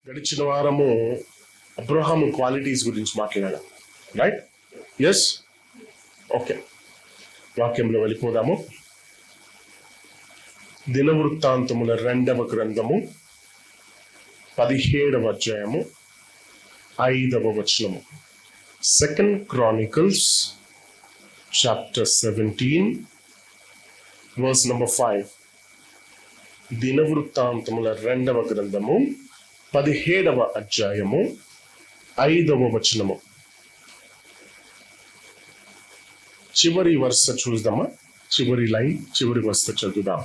గడిచిన వారము అబ్రహాము క్వాలిటీస్ గురించి మాట్లాడాం, రైట్? Yes, okay. వాక్యంలో వెళ్ళిపోదాము. దినవృత్తాంతముల 2వ గ్రంథము 17వ అధ్యాయము 5వ వచనము. 2 Chronicles chapter 17 verse number 5. దినవృత్తాంతముల 2వ గ్రంథము 17వ అధ్యాయము 5వ వచనము. చివరి వరుస చూద్దామా? చివరి లైన్, చివరి వరుస చదువుదాం.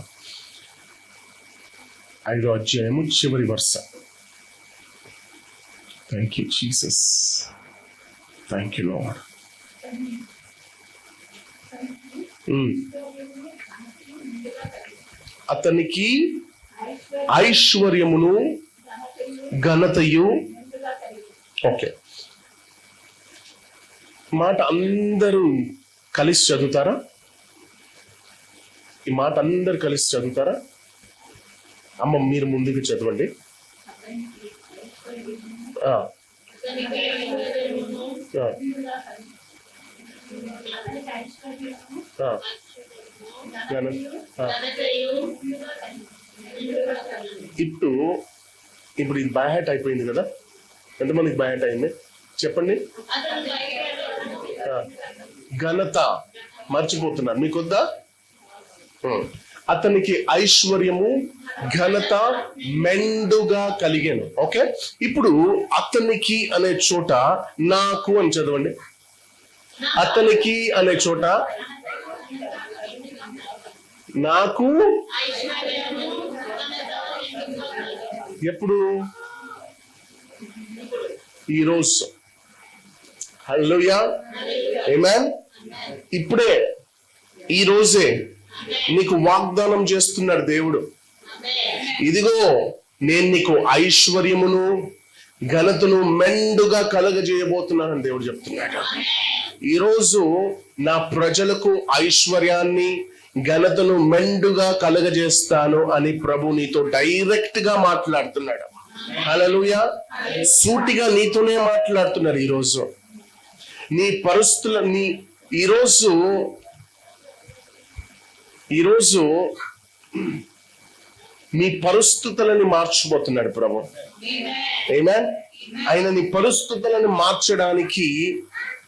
5వ అధ్యాయము చివరి వరుస. Thank you Jesus, thank you lord. అతనికి ఐశ్వర్యమును ఘనతయు. ఓకే, మాట అందరూ కలిసి చదువుతారా? ఈ మాట అందరు కలిసి చదువుతారా? అమ్మ, మీరు ముందుకు చదవండి. ఇప్పుడు ఇది బై హ్యాట్ అయిపోయింది కదా? ఎంతమందికి బై హ్యాట్ అయింది చెప్పండి. ఘనత మర్చిపోతున్నారు, మీకొద్దా? అతనికి ఐశ్వర్యము ఘనత మెండుగా కలిగాను. ఓకే, ఇప్పుడు అతనికి అనే చోట నాకు అని చదవండి. అతనికి అనే చోట నాకు. ఎప్పుడు? ఈరోజు. హల్లెలూయా, ఆమేన్. ఇప్పుడే, ఈ రోజే నీకు వాగ్దానం చేస్తున్నాడు దేవుడు. ఇదిగో, నేను నీకు ఐశ్వర్యమును ఘనతను మెండుగా కలగజేయబోతున్నానని దేవుడు చెప్తున్నాడు. ఈరోజు నా ప్రజలకు ఐశ్వర్యాన్ని ఘనతను మెండుగా కలగజేస్తాను అని ప్రభు నీతో డైరెక్ట్ గా మాట్లాడుతున్నాడు. హల్లెలూయా, సూటిగా నీతోనే మాట్లాడుతున్నారు. ఈరోజు నీ పరిస్థితులని, ఈరోజు నీ పరిస్థితులని మార్చిపోతున్నాడు ప్రభు. ఆమేన్. ఆయన నీ పరిస్థితులను మార్చడానికి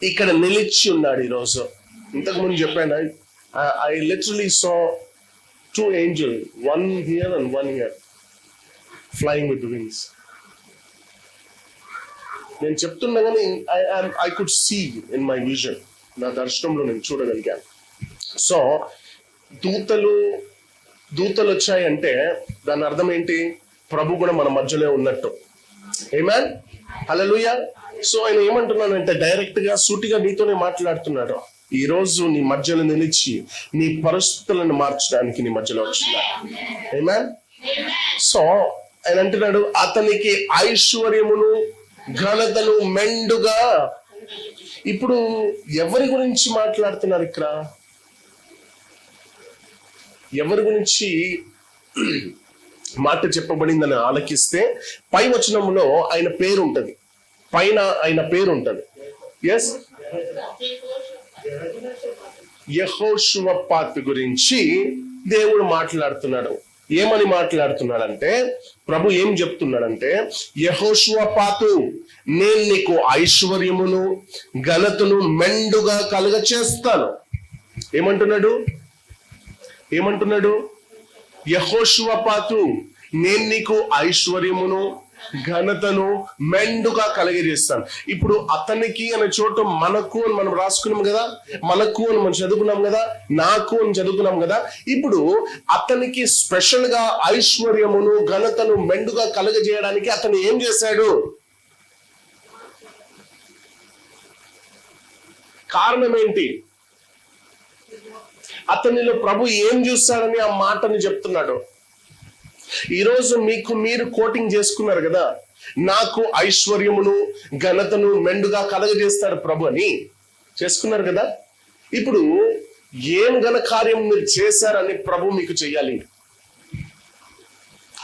ఇక్కడ నిలిచి ఉన్నాడు ఈరోజు. ఇంతకు ముందు చెప్పాను, I literally saw 2 angels, one here and one here, flying with the wings. నేను చెప్తున్నా కానీ I could see in my vision, నా దర్శనంలో నేను చూడగలిగాను. సో దూతలు వచ్చాయంటే దాని అర్థం ఏంటి? ప్రభు కూడా మన మధ్యలో ఉన్నట్టు. ఆమేన్, హల్లెలూయా. సో ఆయన ఏమంటున్నానంటే డైరెక్ట్ గా సూటిగా నీతోనే మాట్లాడుతున్నాడు. ఈ రోజు నీ మధ్యలో నిలిచి నీ పరిస్థితులను మార్చడానికి నీ మధ్యలో వచ్చినాడు. ఆమేన్. సో ఆయన అంటున్నాడు అతనికి ఐశ్వర్యమును ఘనతను మెండుగా. ఇప్పుడు ఎవరి గురించి మాట్లాడుతున్నారు ఇక్కడ? ఎవరి గురించి మాట చెప్పబడిందని ఆలకిస్తే పై వచనంలో ఆయన పేరు ఉంటది, పైన ఆయన పేరు ఉంటది. ఎస్, యెహోషువపాతు గురించి దేవుడు మాట్లాడుతున్నాడు. ఏమని మాట్లాడుతున్నాడంటే, ప్రభు ఏం చెప్తున్నాడంటే, యెహోషువపాతు, నేను నీకు ఐశ్వర్యమును ఘనతను మెండుగా కలుగ చేస్తాను. ఏమంటున్నాడు? యెహోషువపాతు, నేను నీకు ఐశ్వర్యమును ఘనతను మెండుగా కలిగజేస్తాను. ఇప్పుడు అతనికి అనే చోట మనకు అని మనం రాసుకున్నాం కదా, మనకు అని మనం చదువుకున్నాం కదా, నాకు అని చదువుకున్నాం కదా. ఇప్పుడు అతనికి స్పెషల్ గా ఐశ్వర్యమును ఘనతను మెండుగా కలగజేయడానికి అతను ఏం చేశాడు? కారణం ఏంటి? అతనిలో ప్రభు ఏం చూస్తాడని ఆ మాటని చెప్తున్నాడు. ఈరోజు మీరు కోటింగ్ చేసుకున్నారు కదా, నాకు ఐశ్వర్యమును ఘనతను మెండుగా కలగజేస్తాడు ప్రభు అని చేసుకున్నారు కదా. ఇప్పుడు ఏం ఘన కార్యం మీరు చేశారని ప్రభు మీకు చెయ్యాలి.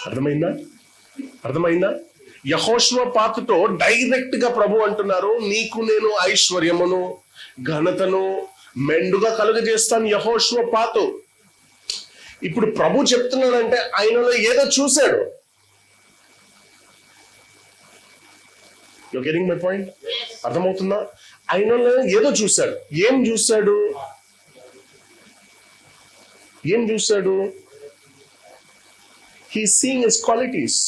అర్థమైందా? యెహోషువపాతుతో డైరెక్ట్ గా ప్రభు అంటున్నారు, నీకు నేను ఐశ్వర్యమును ఘనతను మెండుగా కలుగజేస్తాను యెహోషువపాతు. ఇప్పుడు ప్రభు చెప్తున్నాడంటే ఆయనలో ఏదో చూశాడు. You getting my point? అర్థమవుతుందా? ఆయనలో ఏదో చూశాడు. ఏం చూశాడు? He seeing his qualities.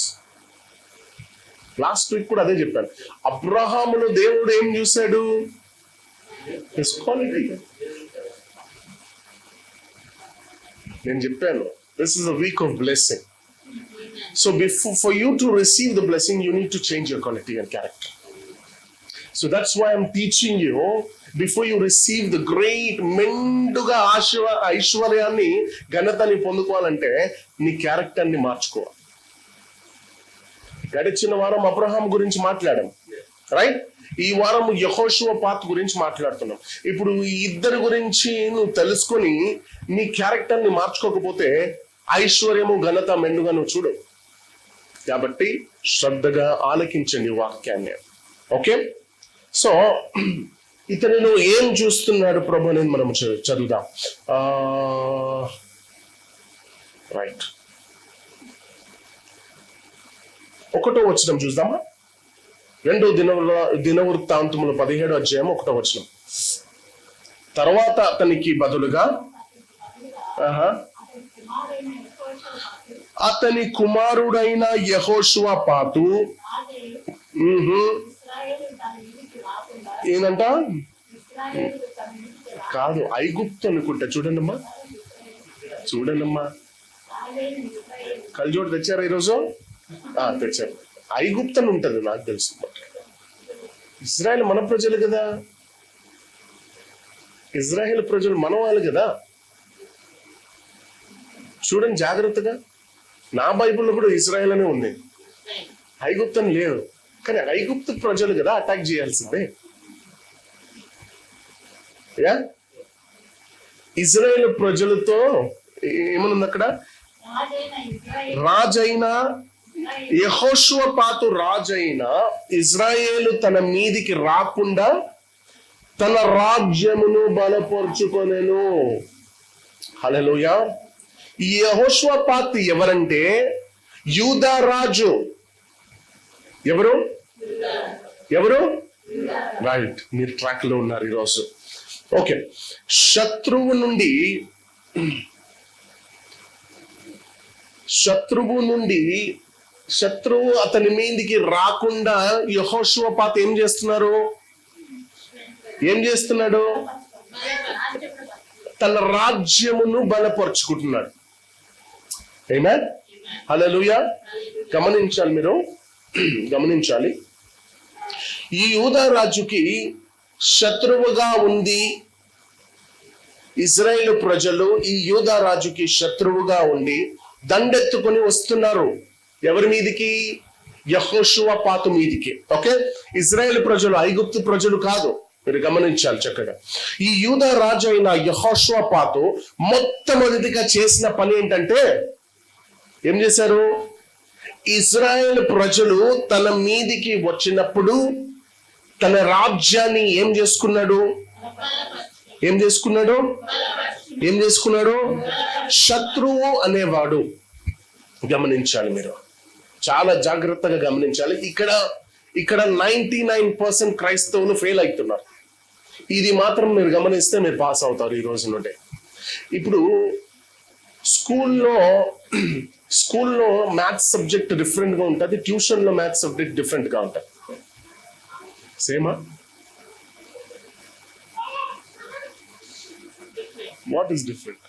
Last week కూడా అదే చెప్పాను. అబ్రహాములో దేవుడు ఏం చూశాడు? His quality. నేను చెప్పాను, this is a week off blessing. So for you to receive the blessing, you need to change your quality and character. So that's why I'm teaching you, before you receive the great మెండుగా ఐశ్వర్యాన్ని ఘనతని పొందుకోవాలంటే నీ క్యారెక్టర్ని మార్చుకోవాలి. గడిచిన వారం Abraham గురించి మాట్లాడాం, right? ఈ వారం యెహోషువపాతు గురించి మాట్లాడుతున్నాం. ఇప్పుడు ఈ ఇద్దరి గురించి నువ్వు తెలుసుకొని నీ క్యారెక్టర్ని మార్చుకోకపోతే ఐశ్వర్యము ఘనత మెండుగా నువ్వు చూడు. కాబట్టి శ్రద్ధగా ఆలకించండి వాక్యాన్ని. ఓకే, సో ఇతనిలో ఏం చూస్తున్నాడు ప్రభు అనేది మనం చదువుదాం. రైట్, 1వ వచనం చూద్దామా? 2 దినవృత్తాంతములు 17వ అధ్యాయం 1వ వచనం. తర్వాత అతనికి బదులుగా అతని కుమారుడైన యెహోషువపాతు ఏందంట? కాదు, ఐగుప్తు అనుకుంటా. చూడండమ్మా. కళ్ళజోడు తెచ్చారా ఈరోజు? తెచ్చారు. ఐగుప్తు అని ఉంటది, నాకు తెలుసు. ఇజ్రాయెల్ మన ప్రజలు కదా, ఇజ్రాయెల్ ప్రజలు మన వాళ్ళు కదా. చూడండి జాగ్రత్తగా. నా బైబిల్లో కూడా ఇజ్రాయెల్ అనే ఉంది, ఐగుప్తు అని లేదు. కానీ ఐగుప్తు ప్రజలు కదా అటాక్ చేయాల్సిందే. ఇజ్రాయెల్ ప్రజలతో ఏమనుంది అక్కడ? రాజైన యెహోషువపాతు రాజైన ఇజ్రాయేలు తన మీదికి రాకుండా తన రాజ్యమును బలపరుచుకొనెను. హల్లెలూయా. ఈ యెహోషువపాతు ఎవరంటే యూదా రాజు. ఎవరు? రైట్, మీరు ట్రాక్ లో ఉన్నారు ఈరోజు. ఓకే, శత్రువు అతని మీదికి రాకుండా యెహోషువపాతు ఏం చేస్తున్నాడు? తన రాజ్యమును బలపరుచుకుంటున్నాడు. ఆమేన్, హల్లెలూయా. గమనించాలి. ఈ యూదా రాజుకి శత్రువుగా ఉంది ఇజ్రాయేలు ప్రజలు. ఈ యూదా రాజుకి శత్రువుగా ఉండి దండెత్తుకొని వస్తున్నారు. ఎవరి మీదికి? యెహోషువపాతు మీదికి. ఓకే, ఇజ్రాయేల్ ప్రజలు, ఐగుప్తు ప్రజలు కాదు. మీరు గమనించాలి చక్కగా. ఈ యూదా రాజు అయిన యెహోషువపాతు మొట్టమొదటిగా చేసిన పని ఏంటంటే, ఏం చేశారు? ఇజ్రాయేల్ ప్రజలు తన మీదికి వచ్చినప్పుడు తన రాజ్యాన్ని ఏం చేసుకున్నాడు? శత్రువు అనేవాడు. గమనించాలి, మీరు చాలా జాగ్రత్తగా గమనించాలి. ఇక్కడ 99% క్రైస్తవులు ఫెయిల్ అవుతున్నారు. ఇది మాత్రం మీరు గమనిస్తే మీరు పాస్ అవుతారు ఈ రోజు నుండి. ఇప్పుడు స్కూల్లో మ్యాథ్స్ సబ్జెక్ట్ డిఫరెంట్ గా ఉంటుంది, ట్యూషన్ లో మ్యాథ్స్ సబ్జెక్ట్ డిఫరెంట్ గా ఉంటుంది. సేమా? What is different?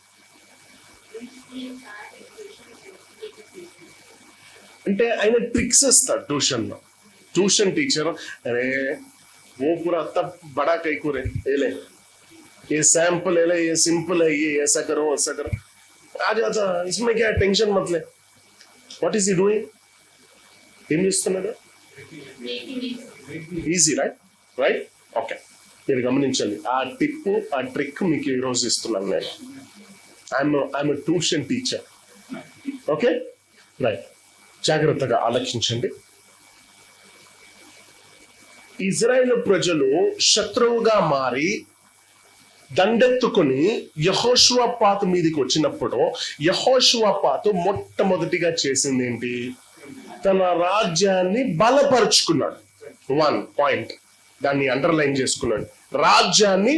అంటే ఆయన ట్రిక్స్ ఇస్తాడు ట్యూషన్ టీచర్. అరే वो पूरा तब बड़ा कई को ले ये सैंपल है, ये सिंपल है, ये ऐसा करो आ जाता. इसमें क्या टेंशन मत ले. What is he doing? ఏం చేస్తున్నాడు? Easy, right. ఓకే, మీరు గమనించాలి. ఆ టిప్, ఆ ట్రిక్ మీకు ఈ రోజు ఇస్తున్నాను నేను. I'm tuition teacher. Okay, right. జాగ్రత్తగా ఆలోచించండి. ఇజ్రాయేలు ప్రజలు శత్రువుగా మారి దండెత్తుకొని యెహోషువపాతు మీదకి వచ్చినప్పుడు యెహోషువపాతు మొట్టమొదటిగా చేసింది ఏంటి? తన రాజ్యాన్ని బలపరుచుకున్నాడు. 1 పాయింట్, దాన్ని అండర్లైన్ చేసుకున్నాడు. రాజ్యాన్ని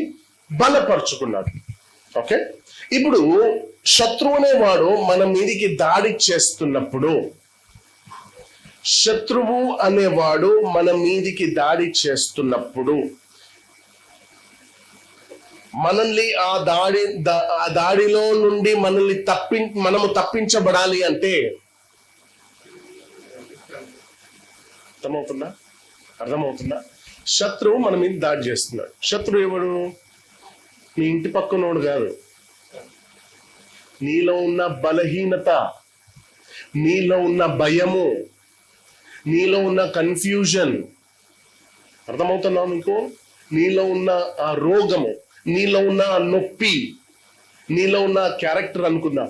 బలపరుచుకున్నాడు. ఓకే, ఇప్పుడు శత్రువు అనేవాడు మన మీదికి దాడి చేస్తున్నప్పుడు, శత్రువు అనేవాడు మన మీదికి దాడి చేస్తున్నప్పుడు మనల్ని ఆ దాడిలో నుండి మనము తప్పించబడాలి అంటే అర్థమవుతుందా? శత్రువు మన మీద దాడి చేస్తున్నాడు. శత్రువు ఎవడు? నీ ఇంటి పక్కనోడు కాదు. నీలో ఉన్న బలహీనత, నీలో ఉన్న భయము, నీలో ఉన్న కన్ఫ్యూజన్, అర్థమవుతున్నా మీకు? నీలో ఉన్న ఆ రోగము, నీలో ఉన్న నొప్పి, నీలో ఉన్న క్యారెక్టర్ అనుకుందా.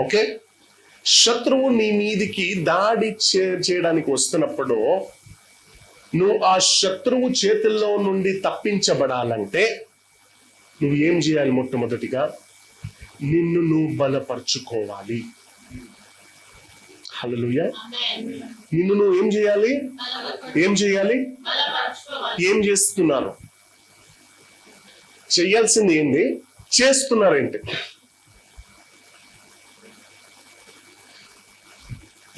ఓకే, శత్రువు నీ మీదికి దాడి చేయడానికి వస్తున్నప్పుడు నువ్వు ఆ శత్రువు చేతుల్లో నుండి తప్పించబడాలంటే నువ్వు ఏం చేయాలి? మొట్టమొదటిగా నిన్ను నువ్వు బలపరుచుకోవాలి. హల్లెలూయా. నిన్ను నువ్వు ఏం చేయాలి? ఏం చేస్తున్నారు? చెయ్యాల్సింది ఏంది? చేస్తున్నారేంటి?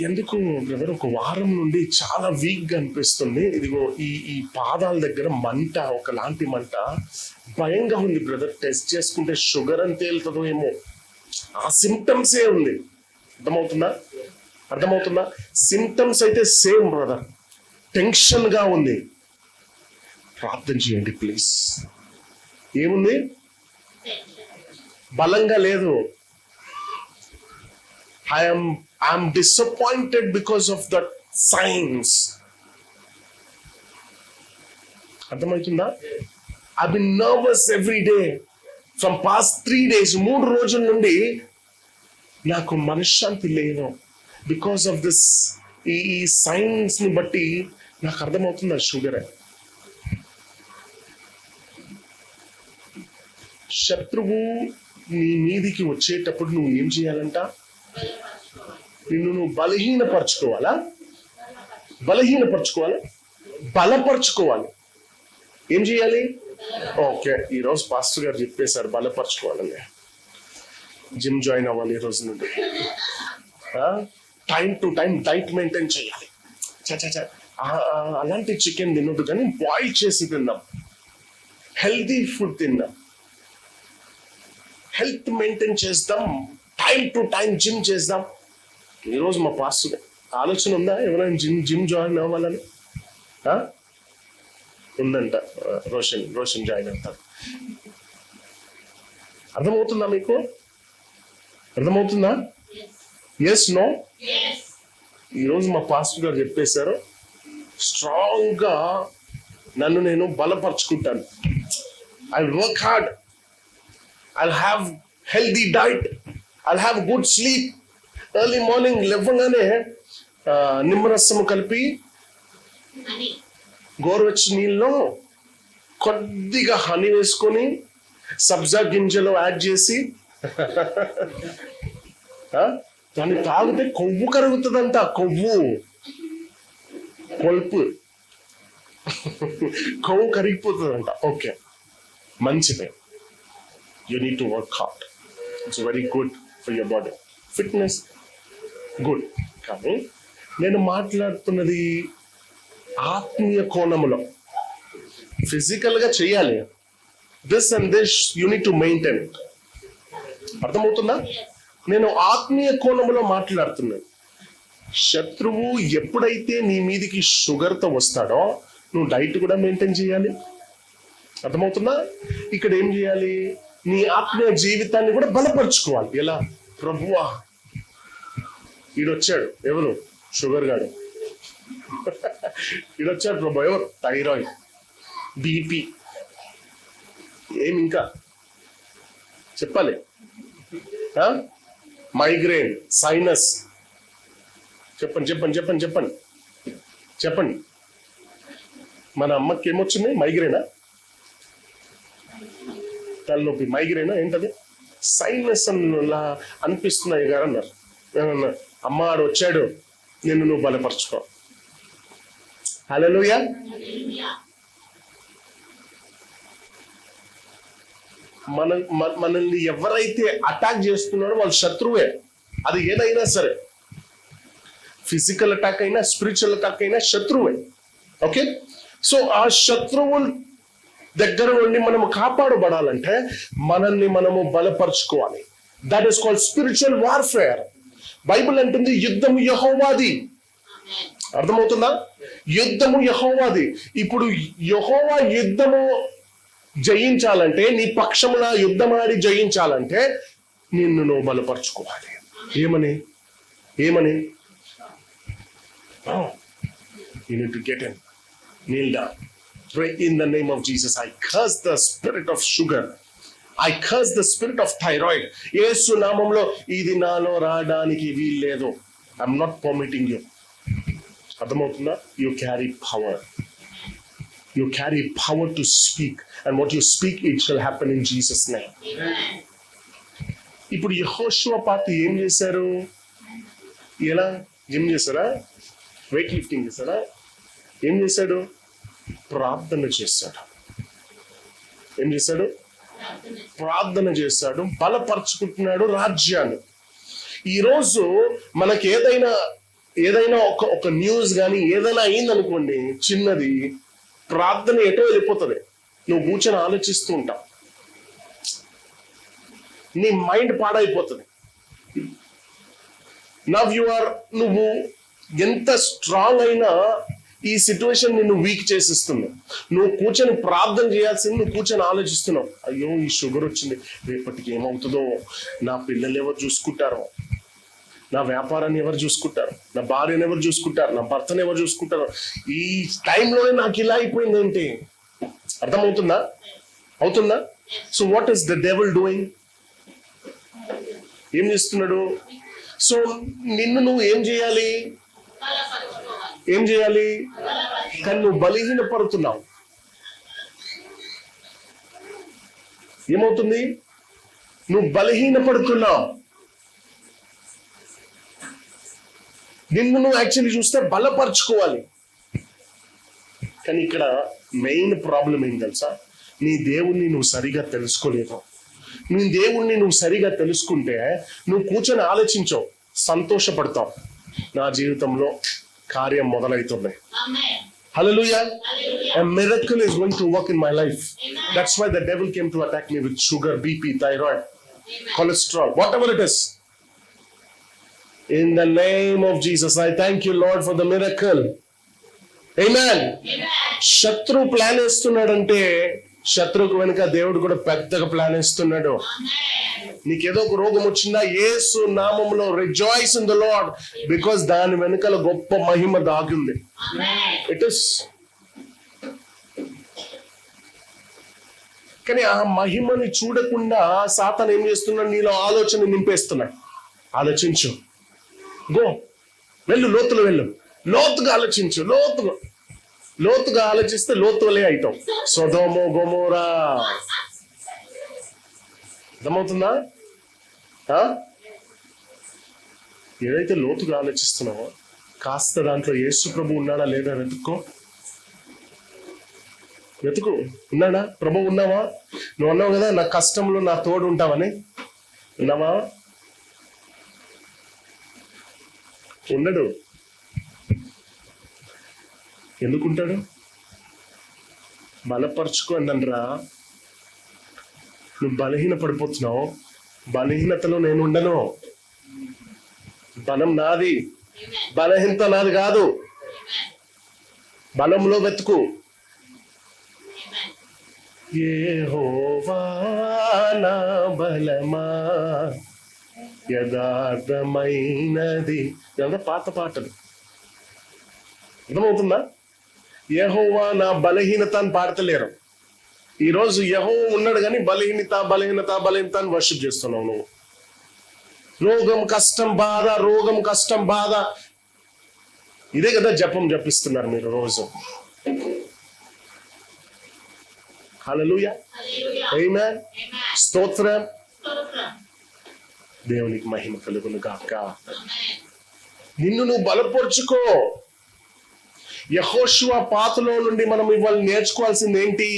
ఎందుకు బ్రదర్ ఒక వారం నుండి చాలా వీక్ గా అనిపిస్తుంది? ఇదిగో ఈ పాదాల దగ్గర మంట, ఒకలాంటి మంట భయంగా ఉంది బ్రదర్. టెస్ట్ చేసుకుంటే షుగర్ అని తేలుతుందో ఏమో, ఆ సిమ్టమ్సే ఉంది. అర్థమవుతుందా? సిమ్టమ్స్ అయితే సేమ్ బ్రదర్. టెన్షన్ గా ఉంది. ప్రార్థన చేయండి ప్లీజ్. ఏముంది? బలంగా లేదు. I'm disappointed because of that signs. అర్థమవుతుందా? I've been nervous every day from past 3 days. 3 రోజుల నుండి నాకు మనశ్శాంతి లేదు బికాస్ ఆఫ్ దిస్. ఈ సైన్స్ ని బట్టి నాకు అర్థమవుతుంది షుగర్. శత్రువు నీ మీదికి వచ్చేటప్పుడు నువ్వు ఏం చేయాలంట? నిన్ను నువ్వు బలపరుచుకోవాలా? బలపరుచుకోవాలి. ఏం చేయాలి? ఓకే, ఈరోజు పాస్టర్ గారు చెప్పేశారు బలపరుచుకోవాలని. జిమ్ జాయిన్ అవ్వాలి ఈ రోజు నుండి. Time to time diet maintain చేయాలి. అలాంటి చికెన్ తినొద్దు, కానీ బాయిల్ చేసి తిందాం. హెల్తీ ఫుడ్ తిందాం. హెల్త్ మెయింటైన్ చేద్దాం. టైం టు టైం జిమ్ చేద్దాం. ఈరోజు మా పాస్టర్ ఆలోచన ఉందా ఎవరైనా జిమ్ జాయిన్ అవ్వాలని? ఉందంట. రోషన్ జాయిన్ అవుతారు. అర్థమవుతుందా మీకు? అర్థమవుతుందా? Yes no? ఈరోజు మా పాస్టర్ గారు చెప్పేశారు, స్ట్రాంగ్ గా నన్ను నేను బలపరుచుకుంటాను. I work hard, I'll have healthy diet, I'll have good sleep. Early morning లేవగానే నిమ్మరసము కలిపి గోరువెచ్చని నీళ్ళలో కొద్దిగా హనీ వేసుకొని సబ్జా గింజలు యాడ్ చేసి దాన్ని తాగితే కొవ్వు కరుగుతుందంట. కొవ్వు కరిగిపోతుందంట. ఓకే, మంచిదే. You need to work hard. It's very good for your body. Fitness good. కానీ నేను మాట్లాడుతున్నది ఆత్మీయ కోణములో. ఫిజికల్ గా చేయాలి. This and this you need to maintain. అర్థమవుతుందా? నేను ఆత్మీయ కోణములో మాట్లాడుతున్నాను. శత్రువు ఎప్పుడైతే నీ మీదికి షుగర్తో వస్తాడో నువ్వు డైట్ కూడా మెయింటైన్ చేయాలి. అర్థమవుతుందా? ఇక్కడ ఏం చేయాలి? నీ ఆత్మీయ జీవితాన్ని కూడా బలపరుచుకోవాలి. ఎలా? ప్రభువా, ఈడొచ్చాడు. ఎవరు? షుగర్ గాడు. ఈడొచ్చాడు ప్రభు. ఎవరు? థైరాయిడ్, బీపీ, ఏమి ఇంకా చెప్పాలి? Migraine, sinus. చెప్పండి. మన అమ్మకి ఏమొచ్చింది? మైగ్రేనా, తలనొప్పి. మైగ్రేనా ఏంటది? సైనస్ అలా అనిపిస్తున్నాయి గారు అన్నారు. ఏమన్నారు? అమ్మ ఆడు వచ్చాడు, నిన్ను నువ్వు బలపరచుకో. హల్లెలూయా. మనల్ని ఎవరైతే అటాక్ చేస్తున్నారో వాళ్ళు శత్రువే. అది ఏదైనా సరే, ఫిజికల్ అటాక్ అయినా స్పిరిచువల్ అటాక్ అయినా శత్రువే. ఓకే, సో ఆ శత్రువు దగ్గర నుండి మనము కాపాడబడాలంటే మనల్ని మనము బలపరచుకోవాలి. That is called spiritual warfare. Bible అంటుంది యుద్ధము యెహోవాది. అర్థమవుతుందా? యుద్ధము యెహోవాది. ఇప్పుడు యెహోవా యుద్ధము జయించాలంటే, నీ పక్షమున యుద్ధమాడి జయించాలంటే నిన్ను నువ్వు బలపరచుకోవాలి. ఏమని? You need to get in. Kneel down. Pray in the name of Jesus. I curse the spirit of sugar. I curse the spirit of thyroid. యేసు నామములో ఇది నాలో రావడానికి వీల్లేదు. I'm not permitting you. అర్థమవుతుందా? You carry power. You carry power to speak. And what you speak, it shall happen in Jesus' name. ఇప్పుడు యెహోషువపాతు ఏం చేశారు? ఎలా జిమ్ చేశారా? వెయిట్ లిఫ్టింగ్ చేశారా? ఏం చేశాడు? ప్రార్థన చేశాడు. ఏం చేశాడు? ప్రార్థన చేశాడు, బలపరుచుకుంటున్నాడు రాజ్యాన్ని. ఈరోజు మనకి ఏదైనా ఒక న్యూస్ కానీ ఏదైనా అయిందనుకోండి, చిన్నది, ప్రార్థన ఎటో వెళ్ళిపోతుంది. నువ్వు కూర్చొని ఆలోచిస్తూ ఉంటావు, నీ మైండ్ పాడైపోతుంది. నువ్వు ఎంత స్ట్రాంగ్ అయినా ఈ సిచ్యువేషన్ నిన్ను వీక్ చేసిస్తుంది. నువ్వు కూర్చొని ప్రార్థన చేయాల్సింది నువ్వు కూర్చొని ఆలోచిస్తున్నావు. అయ్యో ఈ షుగర్ వచ్చింది, రేపటికి ఏమవుతుందో, నా పిల్లలు ఎవరు చూసుకుంటారో, నా వ్యాపారాన్ని ఎవరు చూసుకుంటారు, నా భార్యను ఎవరు చూసుకుంటారు, నా భర్తను ఎవరు చూసుకుంటారు, ఈ టైంలోనే నాకు ఇలా అయిపోయింది ఏంటి? అర్థమవుతుందా? అవుతుందా? So what is the devil doing? ఏం చేస్తున్నాడు? సో నిన్ను నువ్వు ఏం చేయాలి? కానీ నువ్వు బలహీనపడుతున్నావు. ఏమవుతుంది? నువ్వు బలహీనపడుతున్నావు. నిన్ను నువ్వు యాక్చువల్లీ చూస్తే బలపరుచుకోవాలి. కానీ ఇక్కడ మెయిన్ ప్రాబ్లం ఏం తెలుసా? నీ దేవుణ్ణి నువ్వు సరిగా తెలుసుకోలేవు. నీ దేవుణ్ణి నువ్వు సరిగా తెలుసుకుంటే నువ్వు కూర్చొని ఆలోచించవు, సంతోషపడతావు. నా జీవితంలో కార్యం మొదలవుతుంది. Hallelujah. A miracle is going to work in my life. That's why the devil came to attack me with sugar, BP, thyroid, cholesterol, whatever it is. In the name of Jesus, I thank you, Lord, for the miracle. Amen. శత్రు plan వేస్తున్నాడంటే శత్రువుకు వెనుక దేవుడు కూడా పెద్దగా plan వేస్తున్నాడు. నీకేదో ఒక రోగం వచ్చిందా, యేసు నామములో rejoice in the lord, because దాని వెనుకల గొప్ప మహిమ దాగింది. It is. కానీ ఆ మహిమని చూడకుండా సాతాను ఏం చేస్తున్నాడు? నీలో ఆలోచన నింపేస్తున్నాడు. ఆలోచించు, గో, వెళ్ళు, లోతుగా ఆలోచించు. లోతుగా ఆలోచిస్తే లోతులే అవుతాం. సొదొమ గొమొరా. అర్థమవుతుందా? ఏదైతే లోతుగా ఆలోచిస్తున్నావో కాస్త దాంట్లో యేసు ప్రభు ఉన్నాడా లేదా వెతుకు. ఉన్నాడా? ప్రభు ఉన్నావా? నువ్వు అన్నావు కదా, నా కష్టంలో నా తోడు ఉంటావని. ఉన్నావా? ఉండడు. ఎందుకుంటాడు? బలపరుచుకో అన్నరా. నువ్వు బలహీన పడిపోతున్నావు. బలహీనతలో నేను ఉండను. బలం నాది, బలహీనత నాది కాదు. బలంలో వెతుకు. యెహోవా నా బలమా యథార్థమైనది. ఇదంతా పాత పాటలు. అర్థమవుతుందా? యెహోవా నా బలహీనత అని పాడతలేరు. ఈరోజు యెహోవా ఉన్నాడు కానీ బలహీనత అని వర్షిప్ చేస్తున్నావు నువ్వు. రోగం, కష్టం, బాధ. ఇదే కదా జపం జపిస్తున్నారు మీరు రోజు. హల్లెలూయా, ఆమేన్, స్తోత్రం. దేవునికి మహిమ కలుగును గాక. నిన్ను నువ్వు బలపరుచుకో. యెహోషువ పాతలో నుండి మనం ఇవాళ నేర్చుకోవాల్సింది ఏంటి?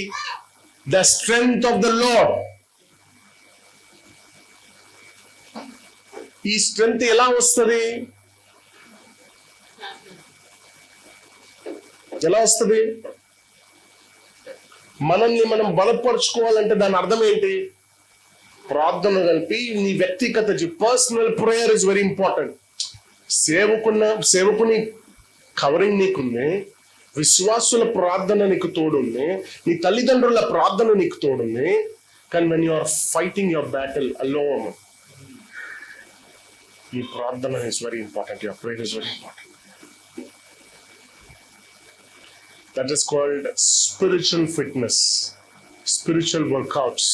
The strength of the lord. ఈ స్ట్రెంగ్త్ ఎలా వస్తుంది? ఎలా వస్తుంది? మనల్ని మనం బలపరుచుకోవాలంటే దాని అర్థం ఏంటి? ప్రార్థన కలిపి నీ వ్యక్తిగత personal prayer is very important. సేవకుని కవరింగ్ నీకుంది, విశ్వాసుల ప్రార్థన నీకు తోడుంది, నీ తల్లిదండ్రుల ప్రార్థన నీకు తోడుంది. కానీ when you are fighting your battle alone, ఈ ప్రార్థన is very important, your prayer is very important. That is called spiritual fitness, spiritual workouts.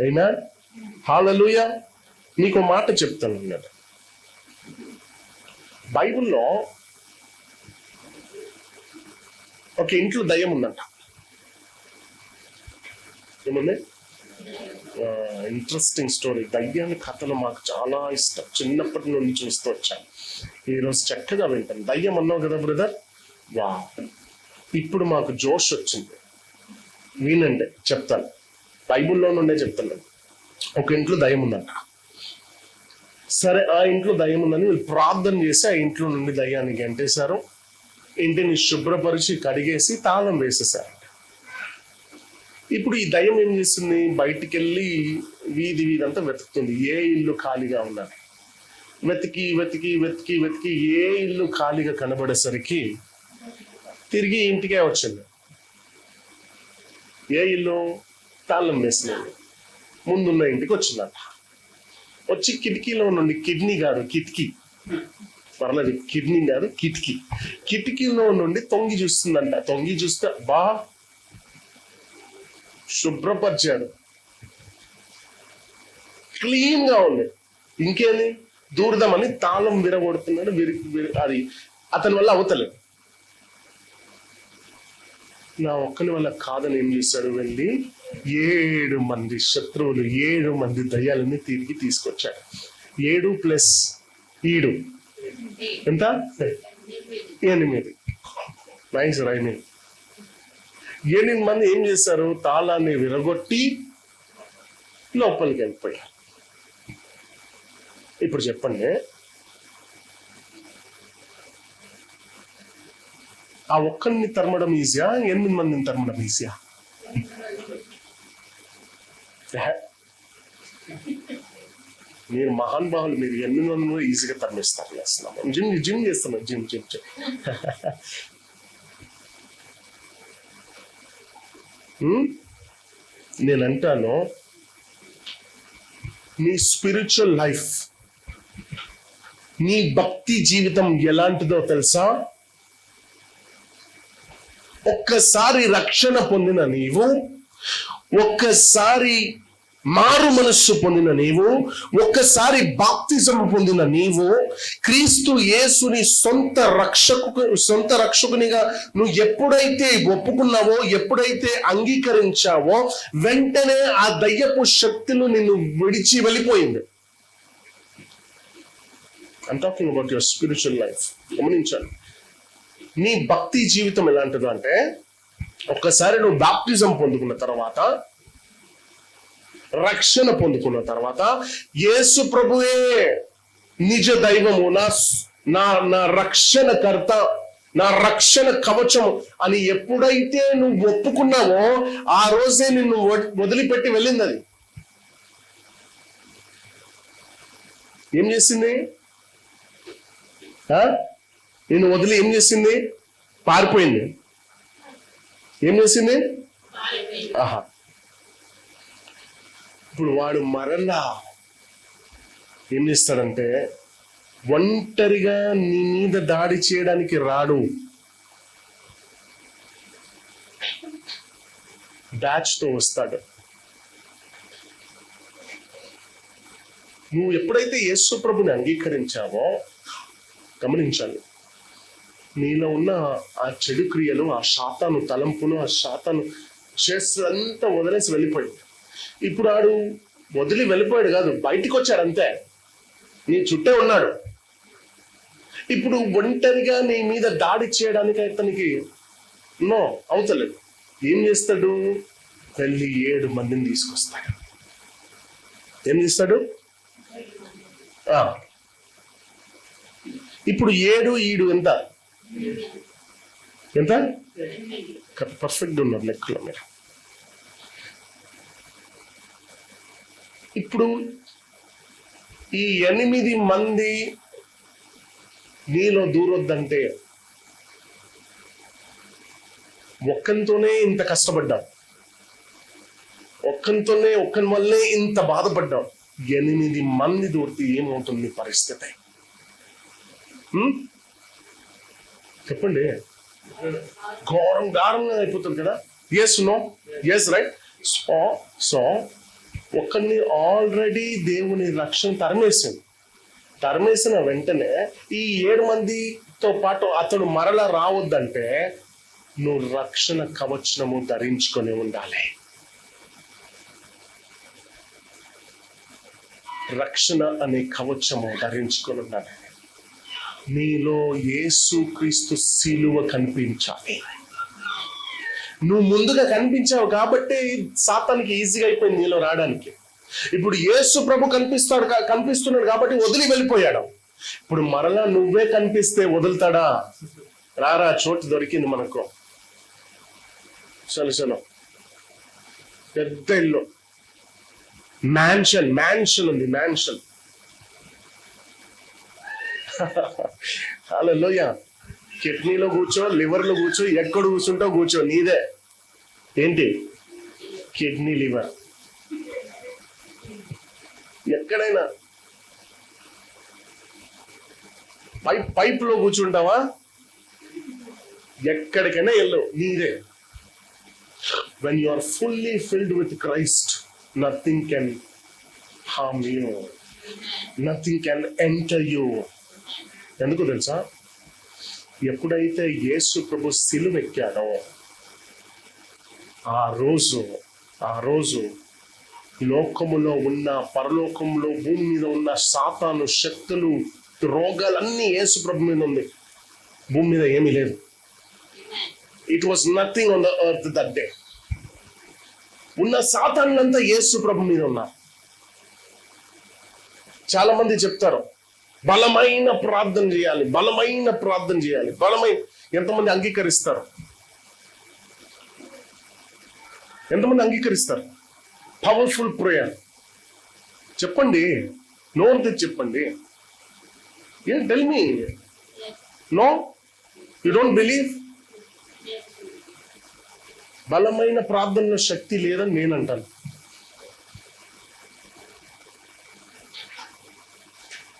Amen. Hallelujah. నీకు మాట చెప్తాను అన్నాడు. బైబిల్లో ఒక ఇంట్లో దయ్యం ఉందంట. ఏముంది? Interesting story. దయ్యాన్ని కథలు మాకు చాలా ఇష్టం, చిన్నప్పటి నుండి చూస్తూ వచ్చాను. ఈరోజు చక్కగా వింటాను. దయ్యం అన్నావు కదా బ్రదర్, వా, ఇప్పుడు మాకు జోష్ వచ్చింది. వినండి, చెప్తాను. బైబిల్లో నుండే చెప్తున్నాను. ఒక ఇంట్లో దయ్యం ఉందంట. సరే, ఆ ఇంట్లో దయ్యం ఉందని వీళ్ళు ప్రార్థన చేసి ఆ ఇంట్లో నుండి దయ్యాన్ని గంటేశారు. ఇంటిని శుభ్రపరిచి కడిగేసి తాళం వేసేసారు. ఇప్పుడు ఈ దయ్యం ఏం చేస్తుంది? బయటికి వెళ్ళి వీధి అంతా వెతుకుతుంది, ఏ ఇల్లు ఖాళీగా ఉన్నది. వెతికి వెతికి వెతికి వెతికి ఏ ఇల్లు ఖాళీగా కనబడేసరికి తిరిగి ఇంటికే వచ్చింది. ఏ ఇల్లు? తాళం వేసినది ముందున్న ఇంటికి వచ్చిందంట. వచ్చి కిటికీలో నుండి, కిడ్నీ కాదు కిటికీ, పర్లేదు, కిడ్నీ కాదు కిటికీ, కిటికీలో నుండి తొంగి చూస్తుందంట. తొంగి చూస్తే బా శుభ్రపరిచాడు, క్లీన్ గా ఉంది. ఇంకేంది? దూరదామని తాళం విరగొడుతున్నాడు. అది అతని వల్ల అవతలేదు. నా ఒక్కని వల్ల కాదని ఏం చేశాడు? వెళ్ళి 7 మంది శత్రువులు, 7 మంది దయ్యాలని తిరిగి తీసుకొచ్చాడు. 7 + 7 ఎంత? 8. Nice rhyming. 8 మంది ఏం చేశారు? తాళాన్ని విరగొట్టి లోపలికి వెళ్ళిపోయారు. ఇప్పుడు చెప్పండి, ఆ ఒక్కరిని తరమడం ఈజీయా, 8 మందిని తరమడం ఈజీయా? మీరు మహానుభావులు, మీరు 8 మంది ఈజీగా తరమిస్తారు. జిమ్ చేస్తున్నాం, జిమ్. నేను అంటాను, నీ స్పిరిచువల్ లైఫ్, నీ భక్తి జీవితం ఎలాంటిదో తెలుసా? ఒక్కసారి రక్షణ పొందిన నీవు, ఒక్కసారి మారు మనస్సు పొందిన నీవు, ఒక్కసారి బాప్తిజం పొందిన నీవు, క్రీస్తు యేసుని సొంత రక్షకునిగా నువ్వు ఎప్పుడైతే ఒప్పుకున్నావో, ఎప్పుడైతే అంగీకరించావో, వెంటనే ఆ దయ్యపు శక్తులు నిన్ను విడిచి వెళ్ళిపోయింది. I'm talking about your spiritual life. గమనించాలి, నీ భక్తి జీవితం ఎలాంటిదో అంటే, ఒక్కసారి నువ్వు బాప్తిజం పొందుకున్న తర్వాత, రక్షణ పొందుకున్న తర్వాత, యేసు ప్రభువే నిజ దైవము, నా రక్షణకర్త, నా రక్షణ కవచము అని ఎప్పుడైతే నువ్వు ఒప్పుకున్నావో, ఆ రోజే నిన్ను వదిలిపెట్టి వెళ్ళింది. అది ఏం చేసింది? నిన్ను వదిలి ఏం చేసింది? పారిపోయింది. ఏం చేసింది? ఆహా. ఇప్పుడు వాడు మరలా ఏం చేస్తాడంటే, ఒంటరిగా నీ మీద దాడి చేయడానికి రాడు, బ్యాచ్ తో వస్తాడు. నువ్వు ఎప్పుడైతే యేసు ప్రభుని అంగీకరించావో, గమనించాలి, నీలో ఉన్న ఆ చెడు క్రియలు, ఆ శాతాను తలంపును, ఆ శాతాను చేస్తున్నంతా వదిలేసి వెళ్ళిపోయింది. ఇప్పుడు ఆడు వదిలి వెళ్ళిపోయాడు కాదు, బయటికి వచ్చాడు అంతే. నీ చుట్టే ఉన్నాడు. ఇప్పుడు ఒంటరిగా నీ మీద దాడి చేయడానికి అతనికి అవుతలేదు. ఏం చేస్తాడు? వెళ్ళి 7 మందిని తీసుకొస్తాడు. ఏం చేస్తాడు? ఇప్పుడు 7 7 ఎంత ఎంత పర్ఫెక్ట్ ఉన్నారు లెక్కలో మీరు. ఇప్పుడు ఈ 8 మంది నీలో దూరొద్దంటే ఒక్కనితోనే ఇంత కష్టపడ్డాం, ఒక్కని వల్లే ఇంత బాధపడ్డాం. 8 మంది దూరితే ఏమవుతుంది పరిస్థితి? చెప్పండి. ఘోరంగా అయిపోతుంది కదా. Yes no yes right. So ఒకరిని ఆల్రెడీ దేవుని రక్షణ తరిమేసిన వెంటనే ఈ 7 మందితో పాటు అతడు మరలా రావద్దంటే నువ్వు రక్షణ కవచము ధరించుకొని ఉండాలి. రక్షణ అనే కవచము ధరించుకొని ఉండాలి. నీలో యేసు క్రీస్తు శిలువ కనిపించాలి. నువ్వు ముందుగా కనిపించావు కాబట్టి సాతానికి ఈజీగా అయిపోయింది నీలో రావడానికి. ఇప్పుడు యేసు ప్రభు కనిపిస్తున్నాడు కాబట్టి వదిలి వెళ్ళిపోయాడు. ఇప్పుడు మరలా నువ్వే కనిపిస్తే వదులుతాడా? రారా, చోటు దొరికింది మనకు. చలో పెద్ద ఇల్లు, మ్యాన్షన్ ఉంది, మ్యాన్షన్. హల్లెలూయా. కిడ్నీలో కూర్చో, లివర్లో కూర్చో, ఎక్కడ కూర్చుంటావు కూర్చో, నీదే. ఏంటి? Kidney, liver. ఎక్కడైనా పైప్లో కూర్చుంటావా? ఎక్కడికైనా వెళ్ళు, నీదే. When you are fully filled with Christ, nothing can harm you. Nothing can enter you. ఎందుకు తెలుసా? ఎప్పుడైతే యేసు ప్రభు సిలువెక్కాడో ఆ రోజు లోకములో ఉన్న, పరలోకంలో, భూమి మీద ఉన్న సాతాను శక్తులు, రోగాలన్నీ యేసు ప్రభు మీద ఉంది. భూమి మీద ఏమీ లేదు. It was nothing on the earth that day. ఉన్న సాతాన్నంతా యేసు ప్రభు మీద ఉన్నారు. చాలా మంది చెప్తారు బలమైన ప్రార్థన చేయాలి. ఎంతమంది అంగీకరిస్తారు? పవర్ఫుల్ ప్రేయర్ చెప్పండి, నోరు తెచ్చి చెప్పండి. Tell me. No, you don't believe? బలమైన ప్రార్థనలో శక్తి లేదని నేను అంటాను.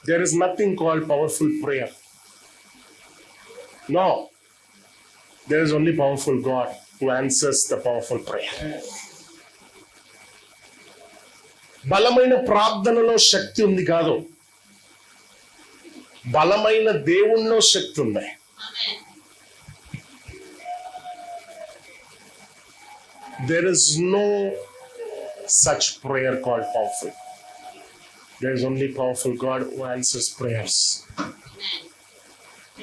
There is nothing called powerful prayer. No. There is only powerful God who answers the powerful prayer. బలమైన ప్రార్థనలో శక్తి ఉంది కాదు, బలమైన దేవునిలో శక్తి ఉంది. There is no such prayer called powerful. There is only powerful God who answers prayers.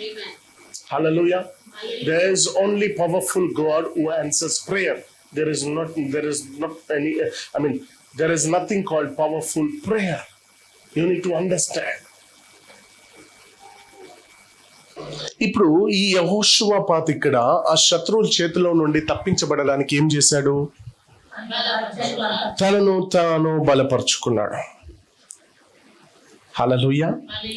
Amen. Hallelujah. There is only powerful God who answers prayer. There is nothing called powerful prayer. You need to understand. ఇప్పుడు ఈ యెహోషువపాతు ఇక్కడ ఆ శత్రువుల చేతిలో నుండి తప్పించబడడానికి ఏం చేశాడు? తనను తాను బలపరుచుకున్నాడు. Hallelujah.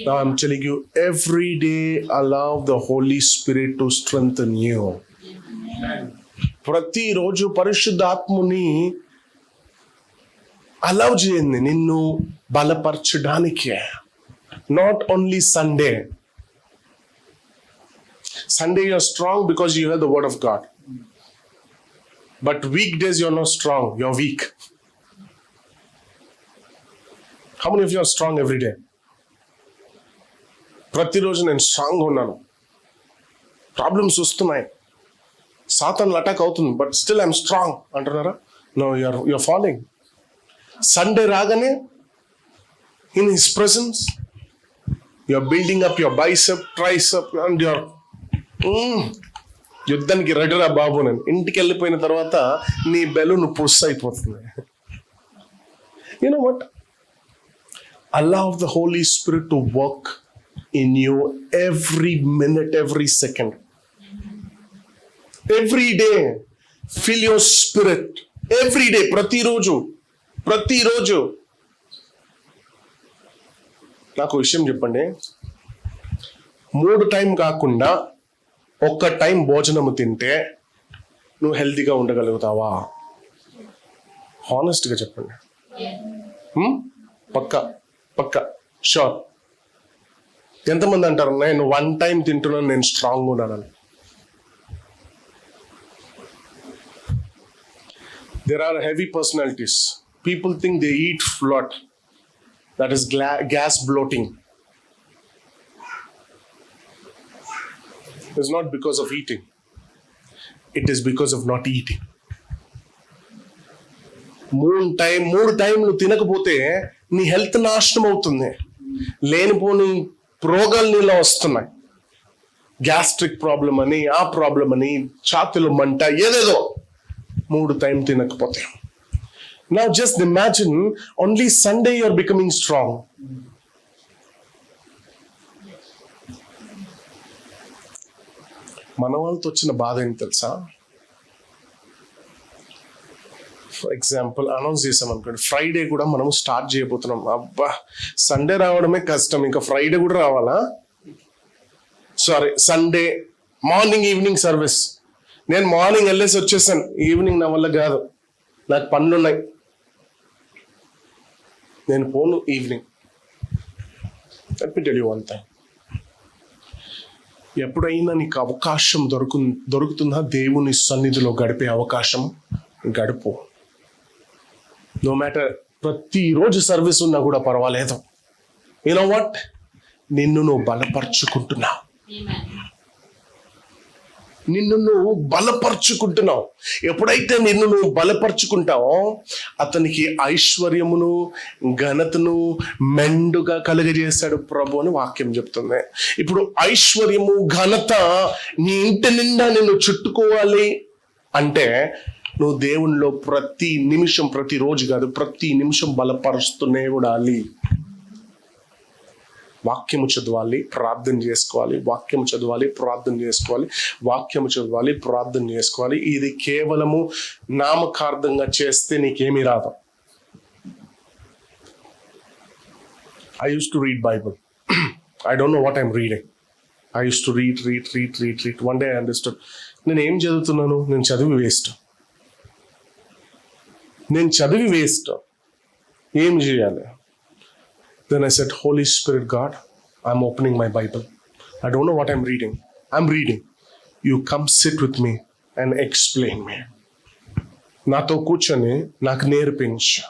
Now I'm telling you, every day allow the Holy Spirit to strengthen you. ప్రతిరోజు పరిశుద్ధాత్ముని అలౌ చేయండి నిన్ను బలపరచడానికి. Not only Sunday. Sunday you're strong because you have the word of God. But weekdays you're not strong, you're weak. How many of you are strong every day? ప్రతిరోజు నేను strong ఉన్నాను. Problems వస్తున్నాయి, సాతాను attack అవుతుంది, but still I'm strong అంటున్నారా? No, you're following. Sunday రాగానే in his presence you're building up your bicep, tricep and your యుద్ధానికి రెడీరా బాబు. నేను ఇంటికి వెళ్ళిపోయిన తర్వాత నీ బెలూన్ పుష్ అయిపోతుంది. You know what? Allow the Holy Spirit to work in you every minute, every second. Every day. Fill your spirit. Every day. ప్రతిరోజు. నాకు విషయం చెప్పండి, 3 టైం కాకుండా 1 టైం భోజనము తింటే నువ్వు హెల్తీగా ఉండగలుగుతావా? హానెస్ట్గా చెప్పండి. పక్క షూర్. ఎంతమంది అంటారు నేను 1 టైం తింటున్నాను, నేను స్ట్రాంగ్ ఉన్నాను? There are heavy personalities. People think they eat lot. That is gas bloating. It's not because of eating. It is because of not eating. 3 టైంలు తినకపోతే నీ హెల్త్ నాశనం అవుతుంది. లేనిపోని రోగాలు నీలో వస్తున్నాయి. గ్యాస్ట్రిక్ ప్రాబ్లం అని, ఆ ప్రాబ్లం అని, ఛాతీలో మంట, ఏదేదో 3 టైం తినకపోతే. Now just imagine only Sunday you are becoming strong. మన వాళ్ళతో వచ్చిన బాధ ఏంటి తెలుసా? ఫర్ ఎగ్జాంపుల్ అనౌన్స్ చేసాం అనుకోండి, ఫ్రైడే కూడా మనం స్టార్ట్ చేయబోతున్నాం. అబ్బా, సండే రావడమే కష్టం, ఇంకా ఫ్రైడే కూడా రావాలా? Sunday morning evening service. నేను మార్నింగ్ వెళ్ళేసి వచ్చేసాను, ఈవినింగ్ నా వల్ల కాదు, నాకు పనులు ఉన్నాయి, నేను పోను evening. Let me tell you one thing. ఎప్పుడైనా నీకు అవకాశం దొరుకుతుందా దేవుని సన్నిధిలో గడిపే అవకాశం, గడుపు. నో మ్యాటర్ ప్రతిరోజు సర్వీస్ ఉన్నా కూడా పర్వాలేదు. యు నో వాట్, నిన్ను నువ్వు బలపరుచుకుంటున్నావు. ఎప్పుడైతే నిన్ను నువ్వు బలపరుచుకుంటావో అతనికి ఐశ్వర్యమును ఘనతను మెండుగా కలుగజేశాడు ప్రభు అని వాక్యం చెప్తుంది. ఇప్పుడు ఐశ్వర్యము ఘనత నీ ఇంటి నిండా నిన్ను చుట్టుకోవాలి అంటే నువ్వు దేవునిలో ప్రతి నిమిషం, ప్రతిరోజు కాదు, ప్రతి నిమిషం బలపరుస్తూనే ఉండాలి. వాక్యము చదవాలి, ప్రార్థన చేసుకోవాలి, వాక్యము చదవాలి, ప్రార్థన చేసుకోవాలి, వాక్యము చదవాలి, ప్రార్థన చేసుకోవాలి. ఇది కేవలము నామకార్థంగా చేస్తే నీకేమీ రాదు. I used to read Bible. I don't know what I'm reading. I used to read. One day I understood. నేను ఏం చదువుతున్నాను? నేను చదివి వేస్ట్. ఏం చేయాలి? Then I said, Holy Spirit God, I'm opening my Bible. I don't know what I'm reading. I'm reading. You come sit with me and explain me. నాతో కూర్చొని నాకు నేర్పించు.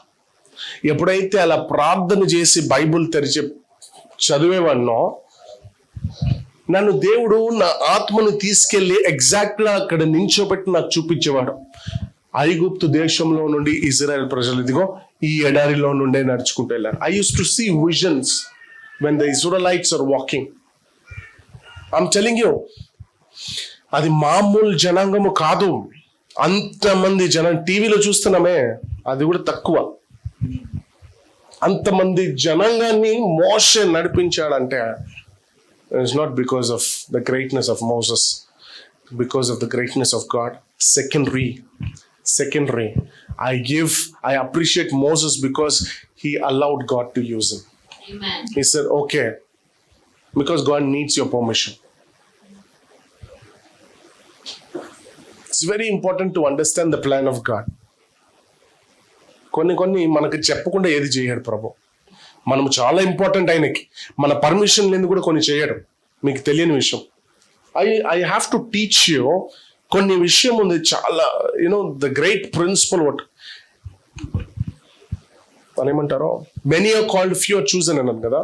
ఎప్పుడైతే అలా ప్రార్థన చేసి బైబుల్ తెరిచి చదివేవాడినో నన్ను దేవుడు నా ఆత్మను తీసుకెళ్లి ఎగ్జాక్ట్గా అక్కడ నించోబెట్టి నాకు చూపించేవాడు. ఐగుప్తు దేశంలో నుండి ఇజ్రాయెల్ ప్రజలు ఇదిగో ఈ ఎడారిలో నుండే నడుచుకుంటూ వెళ్ళారు. I used to see visions when the Israelites are walking. I'm telling you, అది మామూలు జనాంగము కాదు. అంతమంది టీవీలో చూస్తున్నామే, అది కూడా తక్కువ. అంతమంది జనాంగాన్ని మోషే నడిపించాడంటే it's not because of the greatness of Moses, because of the greatness of God. Secondary, I appreciate Moses because he allowed God to use him. Amen. He said, okay, because God needs your permission. It's very important to understand the plan of God. కొన్ని మనకు చెప్పకుండా ఏది చేయడు ప్రభు. మనము చాలా important ఆయనకి, మన permission లేని కూడా కొన్ని చేయడం మీకు తెలియని విషయం. I have to teach you కొన్ని విషయం ఉంది చాలా. ద గ్రేట్ ప్రిన్సిపల్ వాట్ అని ఏమంటారో, many are called, few are chosen అన్నాను కదా.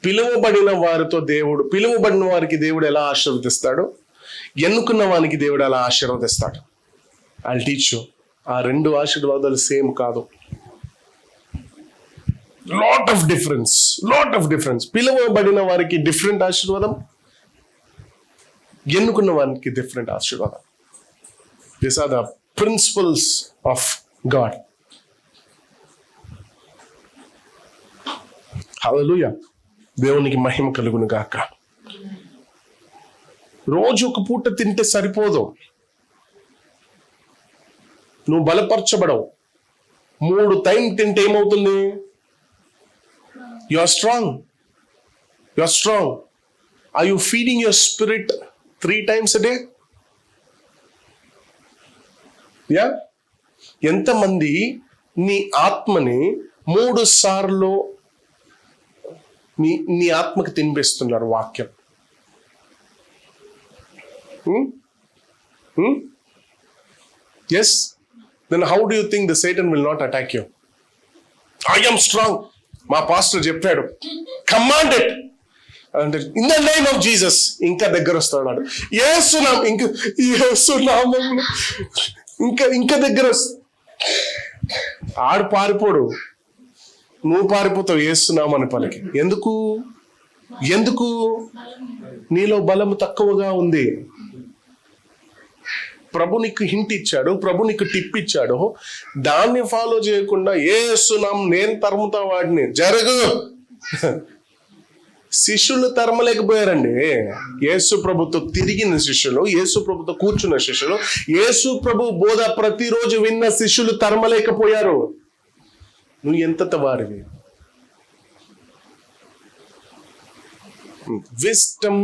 పిలువబడిన వారికి దేవుడు ఎలా ఆశీర్వదిస్తాడు, ఎన్నుకున్న వానికి దేవుడు ఎలా ఆశీర్వదిస్తాడు. I teach you. ఆ రెండు ఆశీర్వాదాలు సేమ్ కాదు. Lot of difference. పిలువబడిన వారికి డిఫరెంట్ ఆశీర్వాదం, ఎన్నుకున్న వారికి డిఫరెంట్ ఆశీర్వాదం. These are the principles of God. Hallelujah. దేవునికి మహిమ కలుగును గాక. రోజు ఒక పూట తింటే సరిపోదు, నువ్వు బలపరచబడవు. 3 టైం తింటే ఏమవుతుంది? You are strong. Are you feeding your spirit 3 times a day? Yeah. ఎంతమంది నీ ఆత్మని 3 సార్లు నీ ఆత్మకి తినిపిస్తున్నారు వాక్యం? Yes. then how do you think the Satan will not attack you? I am strong. మా పాస్టర్ చెప్పాడు, command it అంటే in the name of Jesus. ఇంకా దగ్గర వస్తాడు, ఇంకా దగ్గర ఆడు పారిపోడు, నువ్వు పారిపోతావు యేసునామని పలికి. ఎందుకు? నీలో బలము తక్కువగా ఉంది. ప్రభు నీకు హింట్ ఇచ్చాడు, ప్రభు నీకు టిప్ ఇచ్చాడు, దాన్ని ఫాలో చేయకుండా యేసునామం నేను తరుముతా వాడిని జరగు. శిష్యులు తరమలేకపోయారండి. యేసు ప్రభుతో తిరిగిన శిష్యులు, యేసు ప్రభుతో కూర్చున్న శిష్యులు, యేసు ప్రభు బోధ ప్రతిరోజు విన్న శిష్యులు తరమలేకపోయారు. నువ్వు ఎంతట వారివి? Wisdom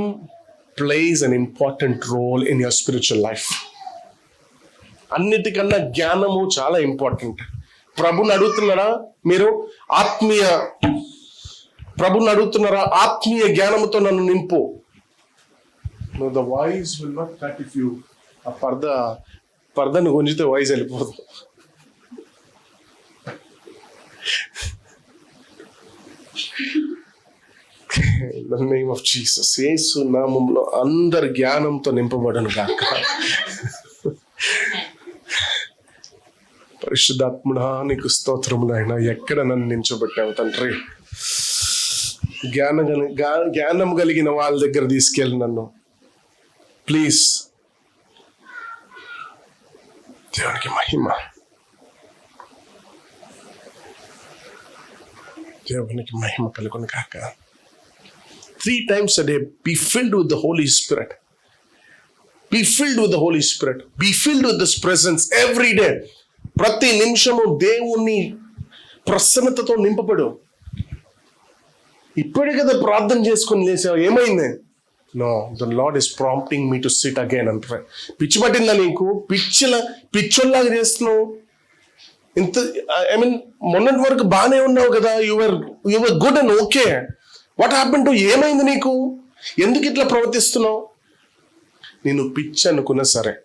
plays an important role in your spiritual life. అన్నిటికన్నా జ్ఞానము చాలా ఇంపార్టెంట్. ప్రభుని అడుగుతున్నారా మీరు? ప్రభుని అడుగుతున్నారా? ఆత్మీయ జ్ఞానముతో నన్ను నింపు. The voice will not cut if you ఆ పర్దను గుంజితే వాయిస్ వెళ్ళిపోదు. In the name of Jesus. యేసు నామములో అందరి జ్ఞానంతో నింపబడను గాక. పరిశుద్ధాత్ముడా నీకు స్తోత్రములు నాయనా. ఎక్కడ నన్ను నించోబెట్టావు తండ్రి. జ్ఞానం కలిగిన వాళ్ళ దగ్గర తీసుకెళ్ళి నన్ను ప్లీజ్. దేవునికి మహిమ. దేవునికి మహిమ కలుగును కాక. 3 times a day be filled with the Holy Spirit. Be filled with the Holy Spirit. Be filled with this presence every day. ప్రతి నిమిషము దేవుని ప్రసన్నతతో నింపబడు. ఇప్పుడే కదా ప్రార్థన చేసుకుని లేచావు, ఏమైంది? No, the Lord is prompting me to sit again and pray. పిచ్చి పట్టిందా నీకు? పిచ్చోల్లాగా చేస్తున్నావు. మొన్నటి వరకు బాగానే ఉన్నావు కదా, your good and okay. What happen to? ఏమైంది నీకు? ఎందుకు ఇట్లా ప్రవర్తిస్తున్నావు? నేను పిచ్చి అనుకున్నా సరే,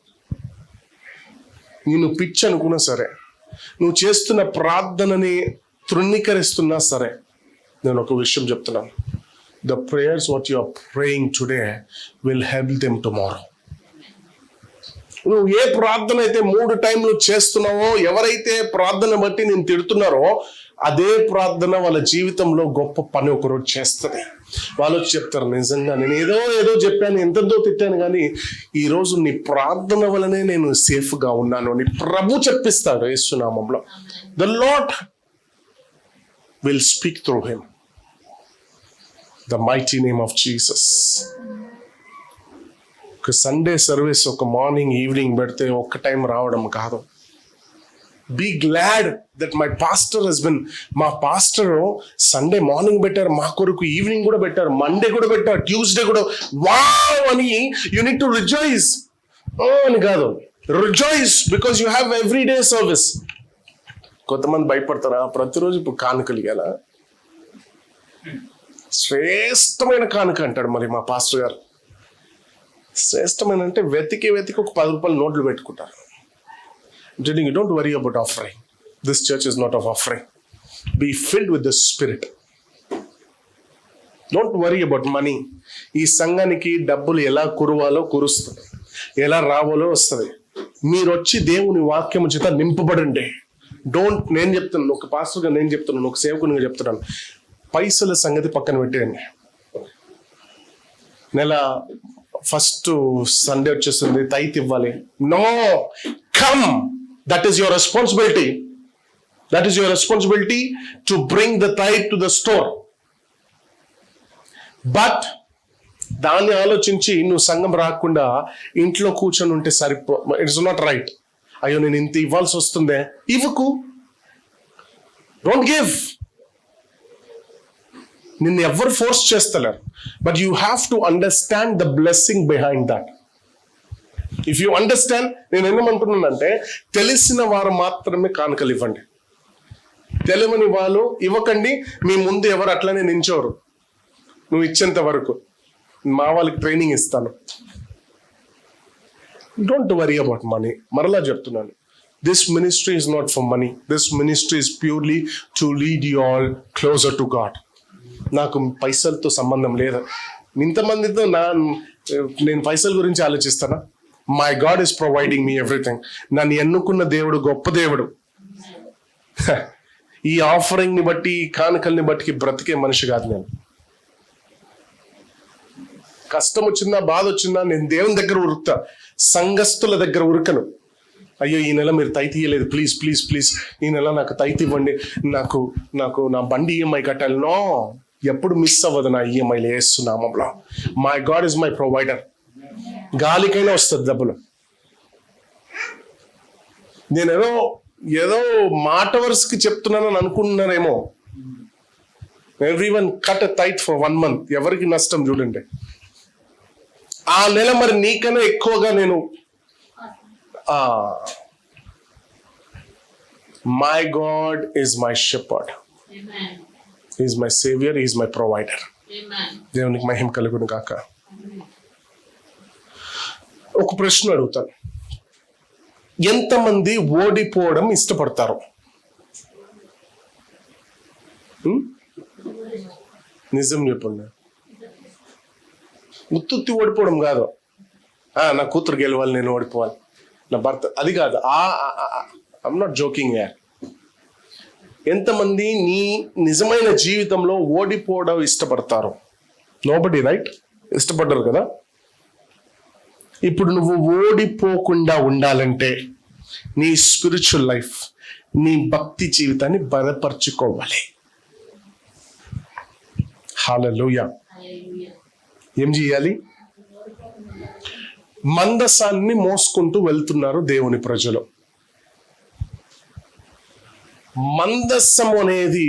నువ్వు చేస్తున్న ప్రార్థనని తృణీకరిస్తున్నా సరే, నేను ఒక విషయం చెప్తున్నాను. The prayers what you are praying today will help them tomorrow. నువ్వు ఏ ప్రార్థన అయితే 3 టైంలు చేస్తున్నావో, ఎవరైతే ప్రార్థన బట్టి నేను తిడుతున్నారో, అదే ప్రార్థన వాళ్ళ జీవితంలో గొప్ప పని ఒకరోజు చేస్తుంది. వాళ్ళు చెప్తారు, నిజంగా నేను ఏదో చెప్పాను, ఎంతదో తిట్టాను, కానీ ఈరోజు నీ ప్రార్థన వలనే నేను సేఫ్గా ఉన్నాను అని ప్రభు చెప్పిస్తాడు యేసునామంలో. The lord will speak through him. The mighty name of Jesus. ఒక సండే సర్వీస్ ఒక మార్నింగ్ ఈవినింగ్ పెడితే ఒక్క టైం రావడం కాదు. Be glad that my pastor has been, మా పాస్టర్ సండే మార్నింగ్ పెట్టారు, మా కొరకు ఈవినింగ్ కూడా పెట్టారు, మండే కూడా పెట్టారు, ట్యూస్డే కూడా. వావ్ అని యూ నీడ్ టు రిజాయిస్ అని కాదు, rejoice because you have everyday service. కొంతమంది భయపడతారా? ప్రతిరోజు ఇప్పుడు కానుకలు ఇవ్వాలా? శ్రేష్టమైన కానుక అంటాడు మరి మా పాస్టర్ గారు. శ్రేష్టమైన అంటే వెతికి ఒక 10 రూపాయల నోట్లు పెట్టుకుంటారు. I'm telling you, don't worry about offering. This church is not of offering. Be filled with the Spirit. Don't worry about money. ఈ సంఘానికి డబ్బులు ఎలా కురవాలో కురుస్తుంది, ఎలా రావాలో వస్తుంది. మీరు వచ్చి దేవుని వాక్యము చేత నింపబడండి. నేను చెప్తున్నాను, ఒక పాస్టర్గా నేను చెప్తున్నాను, ఒక సేవకునిగా చెప్తున్నాను, పైసల సంగతి పక్కన పెట్టేయండి. నెల ఫస్ట్ సండే వచ్చేస్తుంది, తైత్ ఇవ్వాలి. No, come, that is your responsibility. That is your responsibility to bring the tithe to the store. But దాన్ని ఆలోచించి నువ్వు సంఘం రాకుండా ఇంట్లో కూర్చొని ఉంటే ఇట్స్ నాట్ రైట్. అయ్యో నేను ఇంత ఇవ్వాల్సి వస్తుందే, ఇవ్వకు. Don't give. నిన్ను ఎవరు ఫోర్స్ చేస్తలేరు. But you have to understand the blessing behind that. If you understand, నేను ఏమంటున్నానంటే, తెలిసిన వారు మాత్రమే కానుకలు ఇవ్వండి. తెలియని వాళ్ళు ఇవ్వకండి. మీ ముందు ఎవరు అట్లనే నించోరు నువ్వు ఇచ్చేంత వరకు. మా వాళ్ళకి ట్రైనింగ్ ఇస్తాను. Don't worry about money. మరలా చెప్తున్నాను, this ministry is not for money. This ministry is purely to lead you all closer to God. నాకు పైసలతో సంబంధం లేదు. ఇంతమందితో నేను పైసల గురించి ఆలోచిస్తానా? My God is providing me everything. నన్ను ఎన్నుకున్న దేవుడు గొప్ప దేవుడు. ఈ ఆఫరింగ్ ని బట్టి, ఈ కానుకల్ని బట్టి బ్రతికే మనిషి కాదు నేను. కష్టం వచ్చిందా, బాధ వచ్చిందా, నేను దేవుని దగ్గర ఉరుకుతా, సంఘస్థుల దగ్గర ఉరకను. అయ్యో ఈ నెల మీరు తైత్ ఇయ్యలేదు, ప్లీజ్ ప్లీజ్ ప్లీజ్ ఈ నెల నాకు తైత్ ఇవ్వండి, నాకు నా బండి ఈఎంఐ కట్టాలి. నో, ఎప్పుడు మిస్ అవ్వదు నా ఈఎంఐలు వేస్తున్నామంలో. My God is my provider. గాలికైనా వస్తుంది డబ్బులు. నేను ఏదో మాట వరుసకి చెప్తున్నానని అనుకుంటున్నానేమో. Everyone cut tithe for 1 month. ఎవరికి నష్టం చూడండి. ఆ నెల మరి నీకన్నా ఎక్కువగా నేను my God is my shepherd, is my saviour, is my provider. దేవునికి మహిమ కలుగును కాక. ఒక ప్రశ్న అడుగుతాను, ఎంతమంది ఓడిపోవడం ఇష్టపడతారు? నిజం చెప్పండి. ఉత్తుత్తి ఓడిపోవడం కాదు, నా కూతురు గెలవాలి, నేను ఓడిపోవాలి, నా భర్త, అది కాదు. ఐఎమ్ నాట్ జోకింగ్ యార్. ఎంతమంది నీ నిజమైన జీవితంలో ఓడిపోవడం ఇష్టపడతారు? Nobody, right? ఇష్టపడ్డారు కదా. ఇప్పుడు నువ్వు ఓడిపోకుండా ఉండాలంటే నీ స్పిరిచువల్ లైఫ్, నీ భక్తి జీవితాన్ని బలపరుచుకోవాలి. హల్లెలూయా. ఏం చేయాలి? మందసాన్ని మోసుకుంటూ వెళ్తున్నారు దేవుని ప్రజలు. మందసం అనేది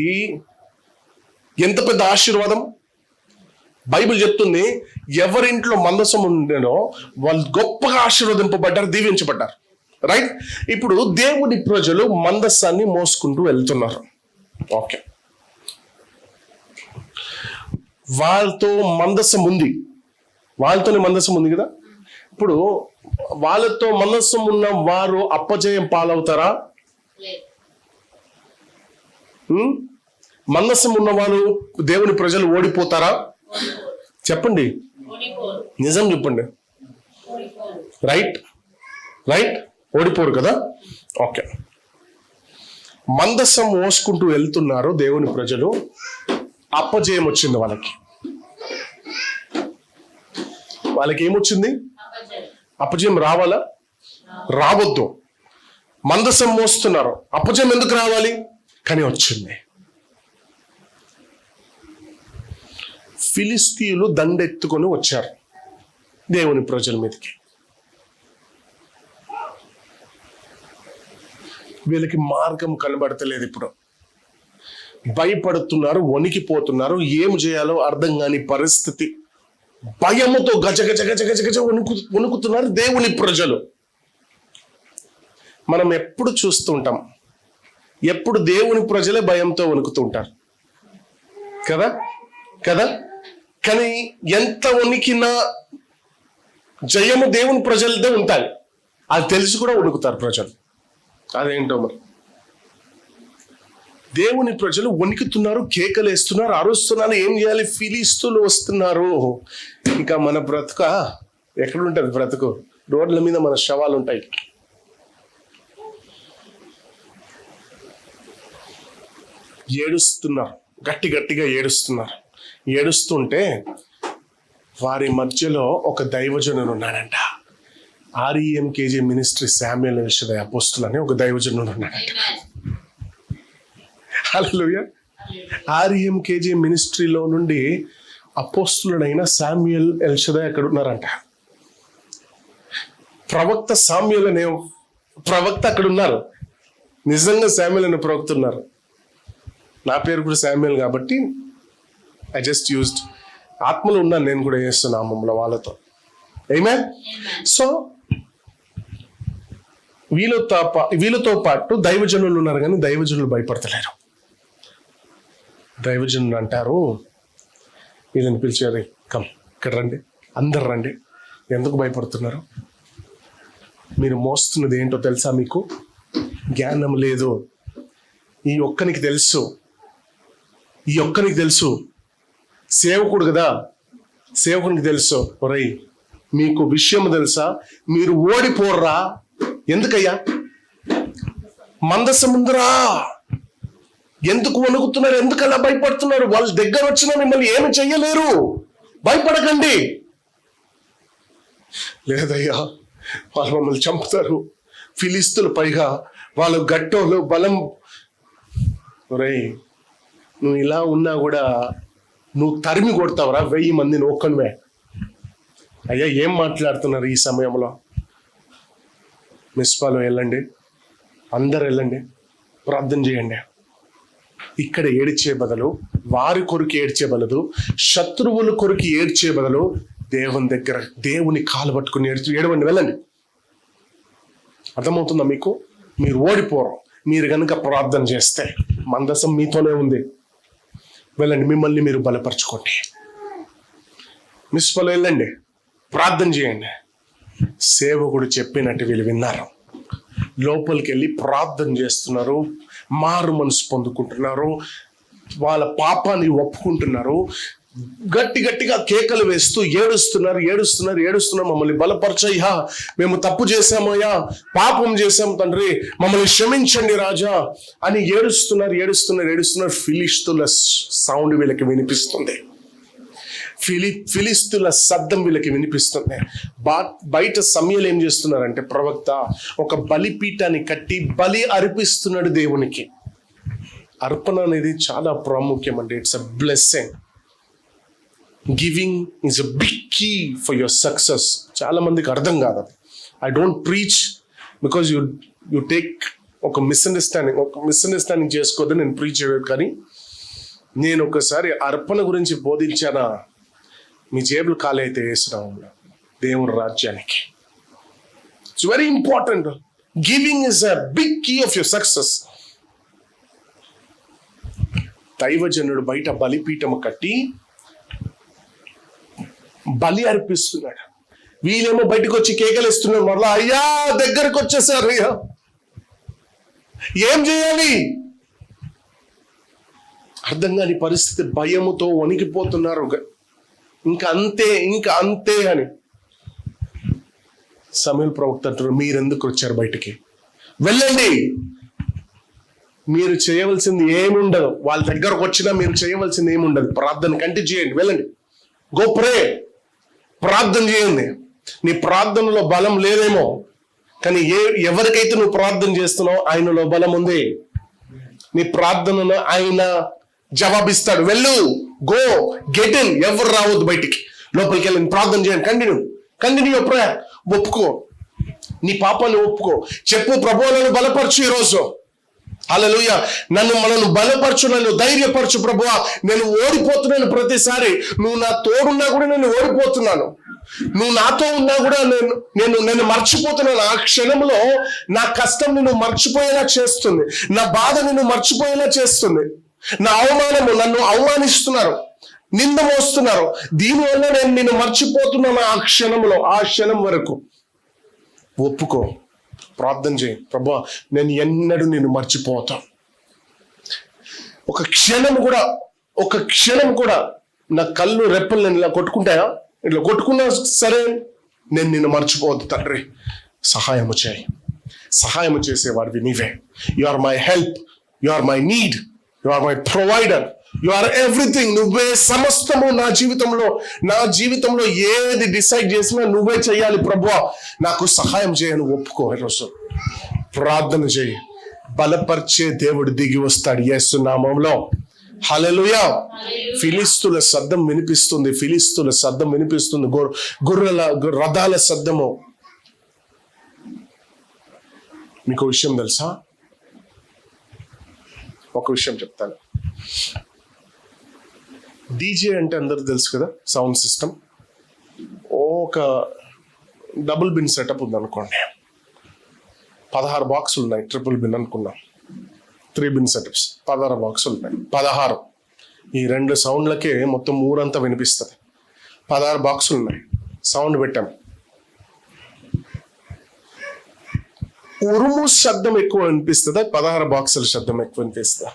ఎంత పెద్ద ఆశీర్వాదం. బైబిల్ చెప్తుంది, ఎవరింట్లో మందసం ఉండేనో వాళ్ళు గొప్పగా ఆశీర్వదింపబడ్డారు, దీవించబడ్డారు. రైట్? ఇప్పుడు దేవుని ప్రజలు మందసాన్ని మోసుకుంటూ వెళ్తున్నారు. ఓకే, వాళ్ళతోనే మందసం ఉంది కదా. ఇప్పుడు వాళ్ళతో మందసం ఉన్న వారు అపజయం పాలవుతారా? మందసం ఉన్న వాళ్ళు దేవుని ప్రజలు ఓడిపోతారా? చెప్పండి, నిజం చెప్పండి. రైట్? ఓడిపోరు కదా. ఓకే, మందసం మోసుకుంటూ వెళ్తున్నారు దేవుని ప్రజలు. అపజయం వచ్చింది వాళ్ళకి ఏమొచ్చింది? అపజయం రావాలా? రావద్దు. మందసం మోస్తున్నారు, అపజయం ఎందుకు రావాలి? కానీ వచ్చింది. ఫిలిస్తీయులు దండెత్తుకొని వచ్చారు దేవుని ప్రజల మీదకి. వీళ్ళకి మార్గం కనబడతలేదు. ఇప్పుడు భయపడుతున్నారు, వణికిపోతున్నారు, ఏం చేయాలో అర్థం కాని పరిస్థితి. భయముతో గజ గజ గజ గజ గజ వణుకుతున్నారు దేవుని ప్రజలు. మనం ఎప్పుడు చూస్తుంటాం, ఎప్పుడు దేవుని ప్రజలే భయంతో వణుకుతుంటారు కదా. కానీ ఎంత వణికినా జయము దేవుని ప్రజలదే ఉంటాయి. అది తెలిసి కూడా వణుకుతారు ప్రజలు. అదేంటో మరి. దేవుని ప్రజలు వణికుతున్నారు, కేకలేస్తున్నారు, అరుస్తున్నారు. ఏం చేయాలి? ఫిలిస్తీయులు వస్తున్నారు. ఇంకా మన బ్రతుక ఎక్కడుంటది? బ్రతుకు రోడ్ల మీద మన శవాలు ఉంటాయి. ఏడుస్తున్నారు, గట్టిగా ఏడుస్తున్నారు. ఏడుస్తుంటే వారి మధ్యలో ఒక దైవజనుడు ఉన్నాడంట. REMKJ మినిస్ట్రీ శామ్యూయల్ ఎల్షదాయ్ అపోస్తులు అని ఒక దైవజనుడు ఉన్నాడంట. హల్లెలూయా. REMKJ మినిస్ట్రీలో నుండి అపోస్తులుడైన శామ్యూయల్ ఎల్షదాయ్ అక్కడ ఉన్నారంట. ప్రవక్త శామ్యూయల్ అనే ప్రవక్త అక్కడ ఉన్నారు. నిజంగా శామ్యూయల్ అనే ప్రవక్త ఉన్నారు. నా పేరు కూడా శామ్యూయల్ కాబట్టి ఐ జస్ట్ యూజ్డ్. ఆత్మలో ఉన్నాను నేను కూడా, చేస్తున్నాము వాళ్ళతో. ఆమేన్. సో వీళ్ళతో పాటు దైవజనులు ఉన్నారు, కానీ దైవజనులు భయపడతలేరు. దైవజనులు అంటారు, వీళ్ళని పిలిచారు, కమ్ ఇక్కడ రండి, అందరు రండి. ఎందుకు భయపడుతున్నారు? మీరు మోస్తున్నది ఏంటో తెలుసా? మీకు జ్ఞానం లేదు. ఈ ఒక్కనికి తెలుసు. సేవకుడు కదా, సేవకునికి తెలుసు. ఒరేయ్, మీకు విషయం తెలుసా? మీరు ఓడిపోర్రా. ఎందుకయ్యా? మందసం ఉందిరా. ఎందుకు వణుకుతున్నారు? ఎందుకు అలా భయపడుతున్నారు? వాళ్ళ దగ్గర వచ్చినా మిమ్మల్ని ఏమి చెయ్యలేరు, భయపడకండి. లేదయ్యా, వాళ్ళు మమ్మల్ని చంపుతారు, ఫిలిస్తీయులు, పైగా వాళ్ళు గట్టోలు, బలం. ఒరేయ్, నువ్వు ఇలా ఉన్నా కూడా నువ్వు తరిమి కొడతావురా 1000 మందిని ఒక్కనివే. అయ్యా, ఏం మాట్లాడుతున్నారు ఈ సమయంలో? మిస్పాలో వెళ్ళండి, అందరు వెళ్ళండి, ప్రార్థన చేయండి. ఇక్కడ ఏడ్చే బదులు, వారి కొరకు ఏడ్చే బదులు, శత్రువుల కొరకు ఏడ్చే బదులు దేవుని దగ్గర దేవుని కాలు పట్టుకుని ఏడవండి, వెళ్ళండి. అర్థమవుతుందా మీకు? మీరు ఓడిపోరు. మీరు కనుక ప్రార్థన చేస్తే మందసం మీతోనే ఉంది. వెళ్ళండి, మిమ్మల్ని మీరు బలపరచుకోండి. మిస్పాలో వెళ్ళండి, ప్రార్థన చేయండి. సేవకుడు చెప్పినట్టు వీళ్ళు విన్నారు. లోపలికి వెళ్ళి ప్రార్థన చేస్తున్నారు, మారు మనసు పొందుకుంటున్నారు, వాళ్ళ పాపాన్ని ఒప్పుకుంటున్నారు, గట్టిగా కేకలు వేస్తూ ఏడుస్తున్నారు. మమ్మల్ని బలపరచయ్యా, మేము తప్పు చేశామయ్యా, పాపం చేశాం తండ్రి, మమ్మల్ని క్షమించండి రాజా అని ఏడుస్తున్నారు. ఫిలిస్తీయుల సౌండ్ వీళ్ళకి వినిపిస్తుంది. ఫిలిస్తీయుల శబ్దం వీళ్ళకి వినిపిస్తుంది. బయట సమయాలు ఏం చేస్తున్నారంటే, ప్రవక్త ఒక బలిపీఠాన్ని కట్టి బలి అర్పిస్తున్నాడు దేవునికి. అర్పణ అనేది చాలా ప్రాముఖ్యం అండి. It's a blessing. Giving is a big key for your success. చాలా మందికి అర్థం కాదు అది. I don't preach because you take ఒక మిస్అండర్స్టాండింగ్ చేసుకోవద్దని నేను ప్రీచ్ చేయలేదు. కానీ నేను ఒకసారి అర్పణ గురించి బోధించానా, మీ జేబులు ఖాళీ అయితే వేసినాం దేవుని రాజ్యానికి. It's very important. Giving is a big key of your success. దైవజనుడు బయట బలిపీఠం కట్టి బలి అర్పిస్తున్నాడు. వీళ్ళేమో బయటకు వచ్చి కేకలేస్తున్నారు. మరలా అయ్యా దగ్గరకు వచ్చేసారు, అయ్యా ఏం చేయాలి అర్థం కాని పరిస్థితి. భయముతో వణికిపోతున్నారు. ఇంకా అంతే అని సమూయేలు ప్రవక్త అంటారు, మీరెందుకు వచ్చారు బయటికి? వెళ్ళండి, మీరు చేయవలసింది ఏముండదు. వాళ్ళ దగ్గరకు వచ్చినా మీరు చేయవలసింది ఏముండదు. ప్రార్థన కంటిన్యూ చేయండి, వెళ్ళండి, గో ప్రే, ప్రార్థన చేయండి. నీ ప్రార్థనలో బలం లేదేమో, కానీ ఎవరికైతే నువ్వు ప్రార్థన చేస్తున్నావు ఆయనలో బలం ఉంది. నీ ప్రార్థనను ఆయన జవాబిస్తాడు. వెళ్ళు, గో గెట్ ఇన్. ఎవరు రావద్దు బయటికి, లోపలికి వెళ్ళి ప్రార్థన చేయండి. Continue prayer. ఒప్పుకో, నీ పాపాన్ని ఒప్పుకో, చెప్పు ప్రభువా నన్ను బలపరచు ఈరోజు. హల్లెలూయా. నన్ను బలపరచు, నన్ను ధైర్యపరచు ప్రభువా. నేను ఓడిపోతున్నాను ప్రతిసారి. నువ్వు నా తోడున్నా కూడా నేను ఓడిపోతున్నాను. నువ్వు నాతో ఉన్నా కూడా నేను మర్చిపోతున్నాను. ఆ క్షణంలో నా కష్టం నిన్ను మర్చిపోయేలా చేస్తుంది, నా బాధ నిన్ను మర్చిపోయేలా చేస్తుంది. నా అవమానము, నన్ను అవమానిస్తున్నారు, నింద మోస్తున్నారు, దీనివల్ల నేను నిన్ను మర్చిపోతున్నాను. ఆ క్షణం వరకు ఒప్పుకో, ప్రార్థన చేయి. ప్రభువా నేను ఎన్నడూ నిన్ను మర్చిపోతాను. ఒక క్షణం కూడా నా కళ్ళు రెప్పలు నేను ఇలా కొట్టుకుంటాయా? ఇట్లా కొట్టుకున్నా సరే నేను నిన్ను మర్చిపోవద్దు తండ్రి, సహాయము చేయి. సహాయము చేసేవాడివి నీవే. You are my help, you are my need, you are my provider, you are everything. నువ్వే సమస్తము నా జీవితంలో ఏది డిసైడ్ చేసినా నువ్వే చేయాలి ప్రభువా, నాకు సహాయం చేయను ఒప్పుకో. ఈరోజు ప్రార్థన చేయి. బలపరిచే దేవుడు దిగి వస్తాడు యేసు నామములో. హల్లెలూయా. ఫిలిస్తీయుల శబ్దం వినిపిస్తుంది, గొర్రెల రథాల శబ్దము. మీకు విషయం తెలుసా? ఒక విషయం చెప్తాను. డీజే అంటే అందరూ తెలుసు కదా, సౌండ్ సిస్టమ్. ఒక డబుల్ బిన్ సెటప్ ఉందనుకోండి, 16 బాక్సులు ఉన్నాయి. ట్రిపుల్ బిన్ అనుకున్నాం, 3 బిన్ సెటప్స్, 16 బాక్సులు ఉన్నాయి. 16 ఈ 2 సౌండ్లకే మొత్తం ఊరంతా వినిపిస్తుంది. 16 బాక్సులు ఉన్నాయి. సౌండ్ పెట్టాం. ఉరుము శబ్దం ఎక్కువ వినిపిస్తుందా, 16 బాక్సుల శబ్దం ఎక్కువ వినిపిస్తుందా?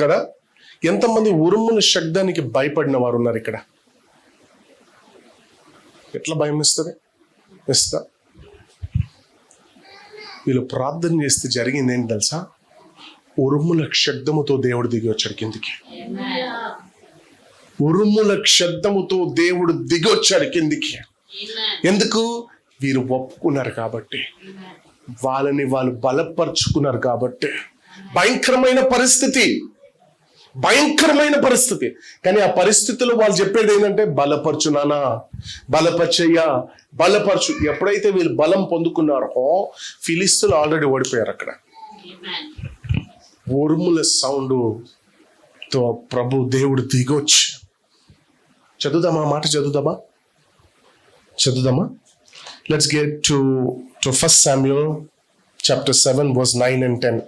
కదా? ఎంతమంది ఉరుముల శబ్దానికి భయపడిన వారు ఉన్నారు ఇక్కడ? ఎట్లా భయం ఇస్తుంది? వీళ్ళు ప్రార్థన చేస్తే జరిగింది ఏంటి తెలుసా? ఉరుముల శబ్దముతో దేవుడు దిగి వచ్చాడు కిందికి. ఉరుముల శబ్దముతో దేవుడు దిగి వచ్చాడు కిందికి. ఎందుకు? వీరు ఒప్పుకున్నారు కాబట్టి, వాళ్ళని వాళ్ళు బలపరుచుకున్నారు కాబట్టి. భయంకరమైన పరిస్థితి. కానీ ఆ పరిస్థితుల్లో వాళ్ళు చెప్పేది ఏంటంటే, బలపరచు నానా, బలపరచయ్యా, బలపరచు. ఎప్పుడైతే వీళ్ళు బలం పొందుకున్నారో ఫిలిస్తీయులు ఆల్రెడీ ఓడిపోయారు అక్కడ. ఉరుముల సౌండ్ తో ప్రభు దేవుడు దిగొచ్చు. చదువుదామా? మాట చదువుదామా? Let's get to 1 Samuel chapter 7 verse 9 and 10.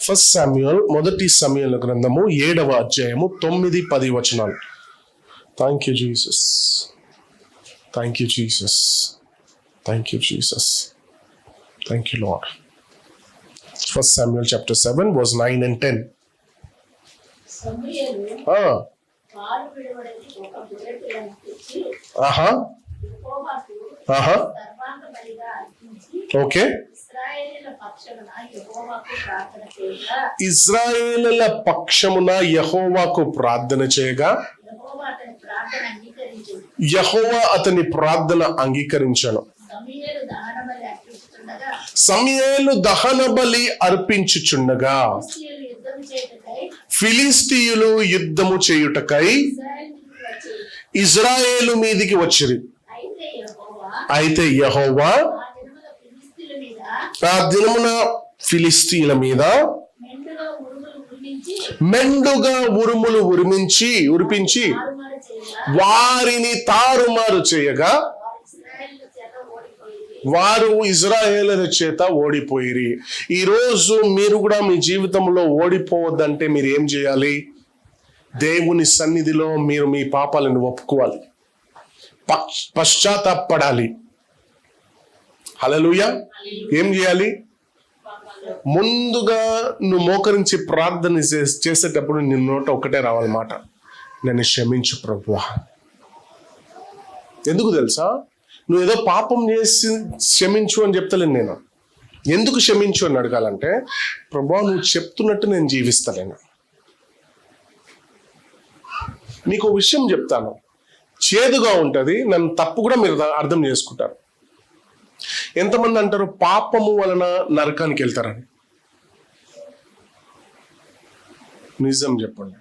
1 Samuel, మొదటి సమూయేలు గ్రంథము 7వ అధ్యాయము 9-10 వచనాలు. Thank you Jesus. Thank you, Lord. 1 Samuel chapter 7 verse 9 and 10. Okay. ఇశ్రాయేలుల పక్షమున యెహోవాకు ప్రార్థన చేయగా యెహోవా అతని ప్రార్థన అంగీకరించెను. సమూయేలు దహన బలి అర్పించుచుండగా ఫిలిష్తీయులు యుద్ధము చేయుటకై ఇజ్రాయేలు మీదికి వచ్చిరి. అయితే యెహోవా ఆ దినమున ఫిలిష్తీయుల మీద మెండుగా ఉరుములు ఉరిపించి వారిని తారుమారు చేయగా వారు ఇజ్రాయేలుల చేత ఓడిపోయిరి. ఈరోజు మీరు కూడా మీ జీవితంలో ఓడిపోవద్దంటే మీరు ఏం చేయాలి? దేవుని సన్నిధిలో మీరు మీ పాపాలను ఒప్పుకోవాలి, పశ్చాత్తాపడాలి. హల్లెలూయా. ఏం చేయాలి? ముందుగా నువ్వు మోకరించి ప్రార్థన చేసేటప్పుడు నీ నోట ఒకటే రావాలన్నమాట, నన్ను క్షమించు ప్రభువా. ఎందుకు తెలుసా? నువ్వు ఏదో పాపం చేసి క్షమించు అని చెప్తలేను నేను. ఎందుకు క్షమించు అని అడగాలంటే, ప్రభువా నువ్వు చెప్తున్నట్టు నేను జీవిస్తలేను. మీకు విషయం చెప్తాను, చేదుగా ఉంటుంది, నన్ను తప్పు కూడా మీరు అర్థం చేసుకుంటారు. ఎంతమంది అంటారు పాపము వలన నరకానికి వెళ్తారని? నిజం చెప్పండి.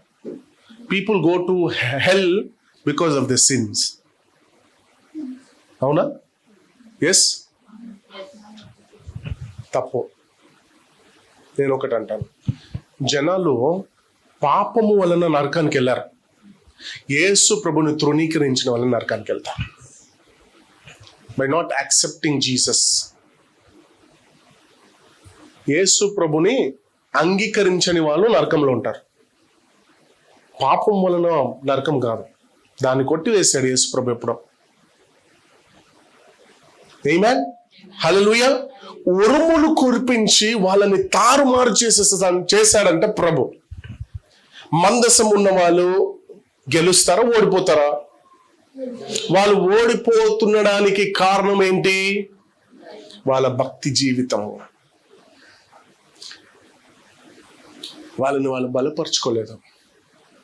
People go to hell because of the sins. అవునా? ఎస్, తప్పు. నేను ఒకటి అంటాను, జనాలు పాపము వలన నరకానికి వెళ్ళారు, యేసు ప్రభుని తృణీకరించిన వలన నరకానికి వెళ్తారు. By not accepting Jesus. యేసు ప్రభుని అంగీకరించని వాళ్ళు నరకంలో ఉంటారు. పాపం వలన నరకం కాదు, దాన్ని కొట్టివేశాడు యేసు ప్రభు ఎప్పుడో. ఆమేన్. హల్లెలూయా. ఉరుములు కురిపించి వాళ్ళని తారుమారు చేశాడంట ప్రభు. మందసం ఉన్న వాళ్ళు గెలుస్తారా, ఓడిపోతారా? వాళ్ళు ఓడిపోతుండడానికి కారణం ఏంటి? వాళ్ళ భక్తి జీవితం. వాళ్ళని వాళ్ళు బలపరుచుకోలేదు,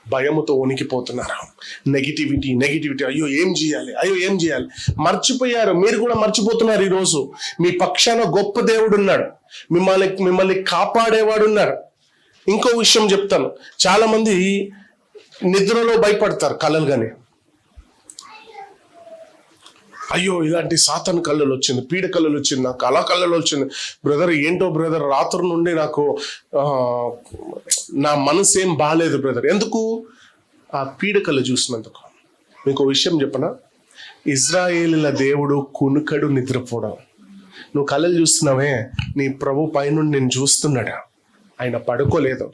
భయముతో వణికిపోతున్నారు. నెగిటివిటీ, అయ్యో ఏం చేయాలి మర్చిపోయారు. మీరు కూడా మర్చిపోతున్నారు. ఈరోజు మీ పక్షాన గొప్ప దేవుడు ఉన్నాడు, మిమ్మల్ని కాపాడేవాడు ఉన్నాడు. ఇంకో విషయం చెప్తాను, చాలా మంది నిద్రలో భయపడతారు కలలు కానీ. అయ్యో ఇలాంటి సాతాను కళ్ళలు వచ్చింది, పీడ కళ్ళలు వచ్చింది, నాకు అలా కళ్ళలు వచ్చింది బ్రదర్. ఏంటో బ్రదర్, రాత్రి నుండి నాకు నా మనసు ఏం బాగాలేదు బ్రదర్. ఎందుకు? ఆ పీడ కళ్ళు చూసినందుకు. మీకు విషయం చెప్పనా, ఇజ్రాయేలీల దేవుడు కునుకడు, నిద్రపోవడం. నువ్వు కళ్ళలు చూస్తున్నావే, నీ ప్రభు పైనుండి నేను చూస్తున్నాడు. ఆయన పడుకోలేదు,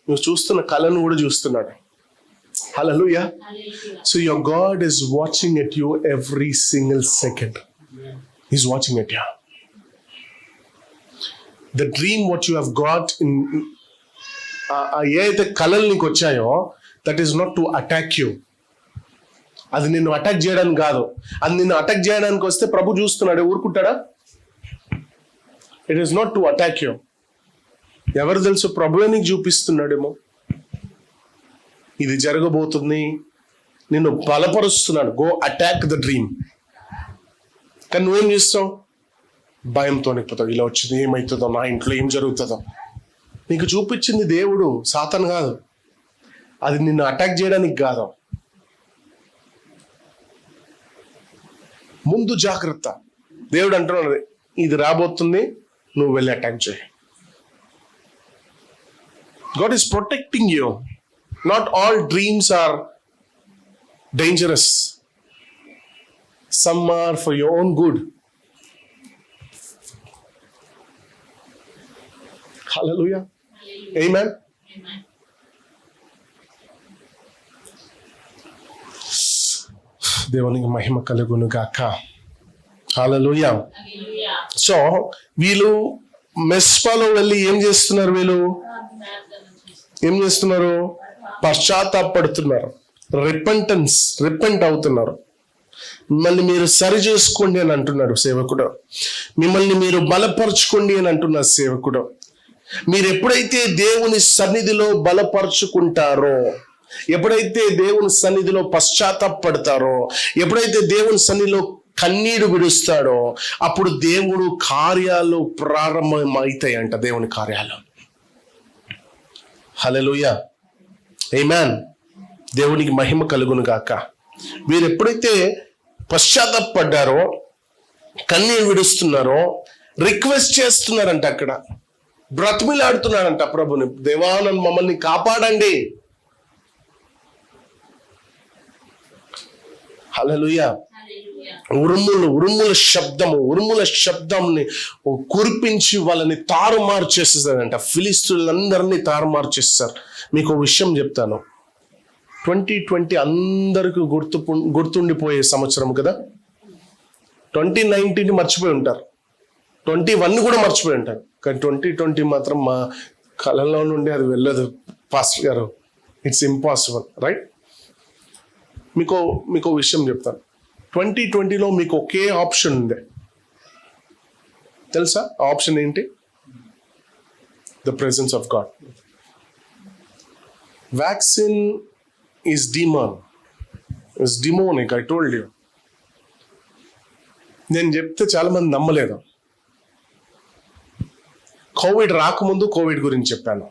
నువ్వు చూస్తున్న కళను కూడా చూస్తున్నాడు. Hallelujah. So your God is watching at you every single second. He's watching at you. The dream what you have got in ఏదైతే కళలు నీకు వచ్చాయో, that is not to attack you. అది నిన్ను అటాక్ చేయడానికి కాదు. అది నిన్ను అటాక్ చేయడానికి వస్తే ప్రభు చూస్తున్నాడు, ఊరుకుంటాడా? It is not to attack you. ఎవరు తెలుసు, ప్రభువే నీకు చూపిస్తున్నాడేమో ఇది జరగబోతుంది, నిన్ను బలపరుస్తున్నాడు. Go attack the dream. కానీ నువ్వేం చేస్తావు? భయంతో నింపుతావు. ఇలా వచ్చింది, ఏమవుతుందో, నా ఇంట్లో ఏం జరుగుతుందో. నీకు చూపించింది దేవుడు, సాతాను కాదు. అది నిన్ను అటాక్ చేయడానికి కాదు. ముందు జాగ్రత్త. దేవుడు అంటున్నాడు, ఇది రాబోతుంది, నువ్వు వెళ్ళి అటాక్ చేయి. God is protecting you. Not all dreams are dangerous. Some are for your own good. Hallelujah. Amen. దేవునికి మహిమ కలుగును గాక. హల్లెలూయా. సో వీళ్ళు మెస్పాలో వెళ్ళి ఏం చేస్తున్నారు? పశ్చాత్తాపడుతున్నారు. రిపెంట్ అవుతున్నారు. మిమ్మల్ని మీరు సరి చేసుకోండి అని అంటున్నాడు సేవకుడు. మిమ్మల్ని మీరు బలపరచుకోండి అని అంటున్నారు సేవకుడు. మీరు ఎప్పుడైతే దేవుని సన్నిధిలో బలపరుచుకుంటారో, ఎప్పుడైతే దేవుని సన్నిధిలో పశ్చాత్తాపడతారో, ఎప్పుడైతే దేవుని సన్నిధిలో కన్నీరు విడుస్తాడో, అప్పుడు దేవుడు కార్యాలు ప్రారంభమవుతాయంట. దేవుని కార్యాలు. హల్లెలూయా. ఆమేన్. దేవునికి మహిమ కలుగును గాక. వీరు ఎప్పుడైతే పశ్చాత్తాపడ్డారో, కన్నీరు విడుస్తున్నారో, రిక్వెస్ట్ చేస్తున్నారంట, అక్కడ బ్రతిమిలాడుతున్నారంట ప్రభుని, దేవా నన్ను మమ్మల్ని కాపాడండి. హల్లెలూయా. ఉరుముల శబ్దంని కురిపించి వాళ్ళని తారుమారు చేసేసారంట. ఫిలిస్తీన్లందరినీ తారుమారు చేస్తారు. మీకు విషయం చెప్తాను, 2020 అందరికి గుర్తుండిపోయే సంవత్సరం కదా. 2019 మర్చిపోయి ఉంటారు, 21 కూడా మర్చిపోయి ఉంటారు. కానీ 2020 మాత్రం మా కళలో నుండి అది వెళ్ళదు పాస్టర్ గారు. It's impossible, right? మీకు విషయం చెప్తాను. 2020లో మీకు ఒకే ఆప్షన్ ఉంది, తెలుసా? ఆ ఆప్షన్ ఏంటి? The presence of God. Vaccine is demonic. I told you. నేను చెప్తే చాలా మంది నమ్మలేదు. కోవిడ్ రాకముందు కోవిడ్ గురించి చెప్పాను,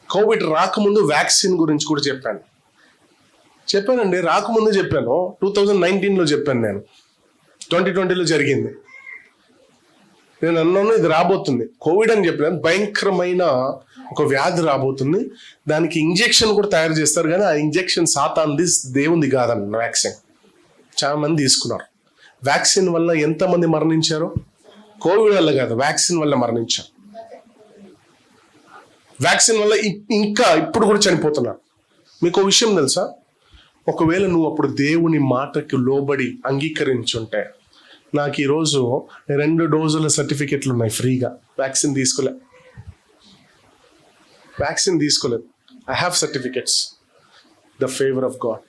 కోవిడ్ రాకముందు వ్యాక్సిన్ గురించి కూడా చెప్పానండి. రాకముందు చెప్పాను, 2019లో చెప్పాను, నేను 2020లో జరిగింది. నేను అన్నాను ఇది రాబోతుంది, కోవిడ్ అని చెప్పాను. భయంకరమైన ఒక వ్యాధి రాబోతుంది, దానికి ఇంజెక్షన్ కూడా తయారు చేస్తారు, కానీ ఆ ఇంజెక్షన్ సాతాన్ది, దేవుంది కాదన్న వ్యాక్సిన్. చాలా మంది తీసుకున్నారు. వ్యాక్సిన్ వల్ల ఎంతమంది మరణించారు? కోవిడ్ వల్ల కాదు, వ్యాక్సిన్ వల్ల మరణించారు. వ్యాక్సిన్ వల్ల ఇంకా ఇప్పుడు కూడా చనిపోతున్నారు. మీకు విషయం తెలుసా? ఒకవేళ నువ్వు అప్పుడు దేవుని మాటకి లోబడి అంగీకరించుంటే, నాకు ఈరోజు 2 డోసుల సర్టిఫికెట్లు ఉన్నాయి ఫ్రీగా. వ్యాక్సిన్ తీసుకోలేదు. I have certificates. The favour of God.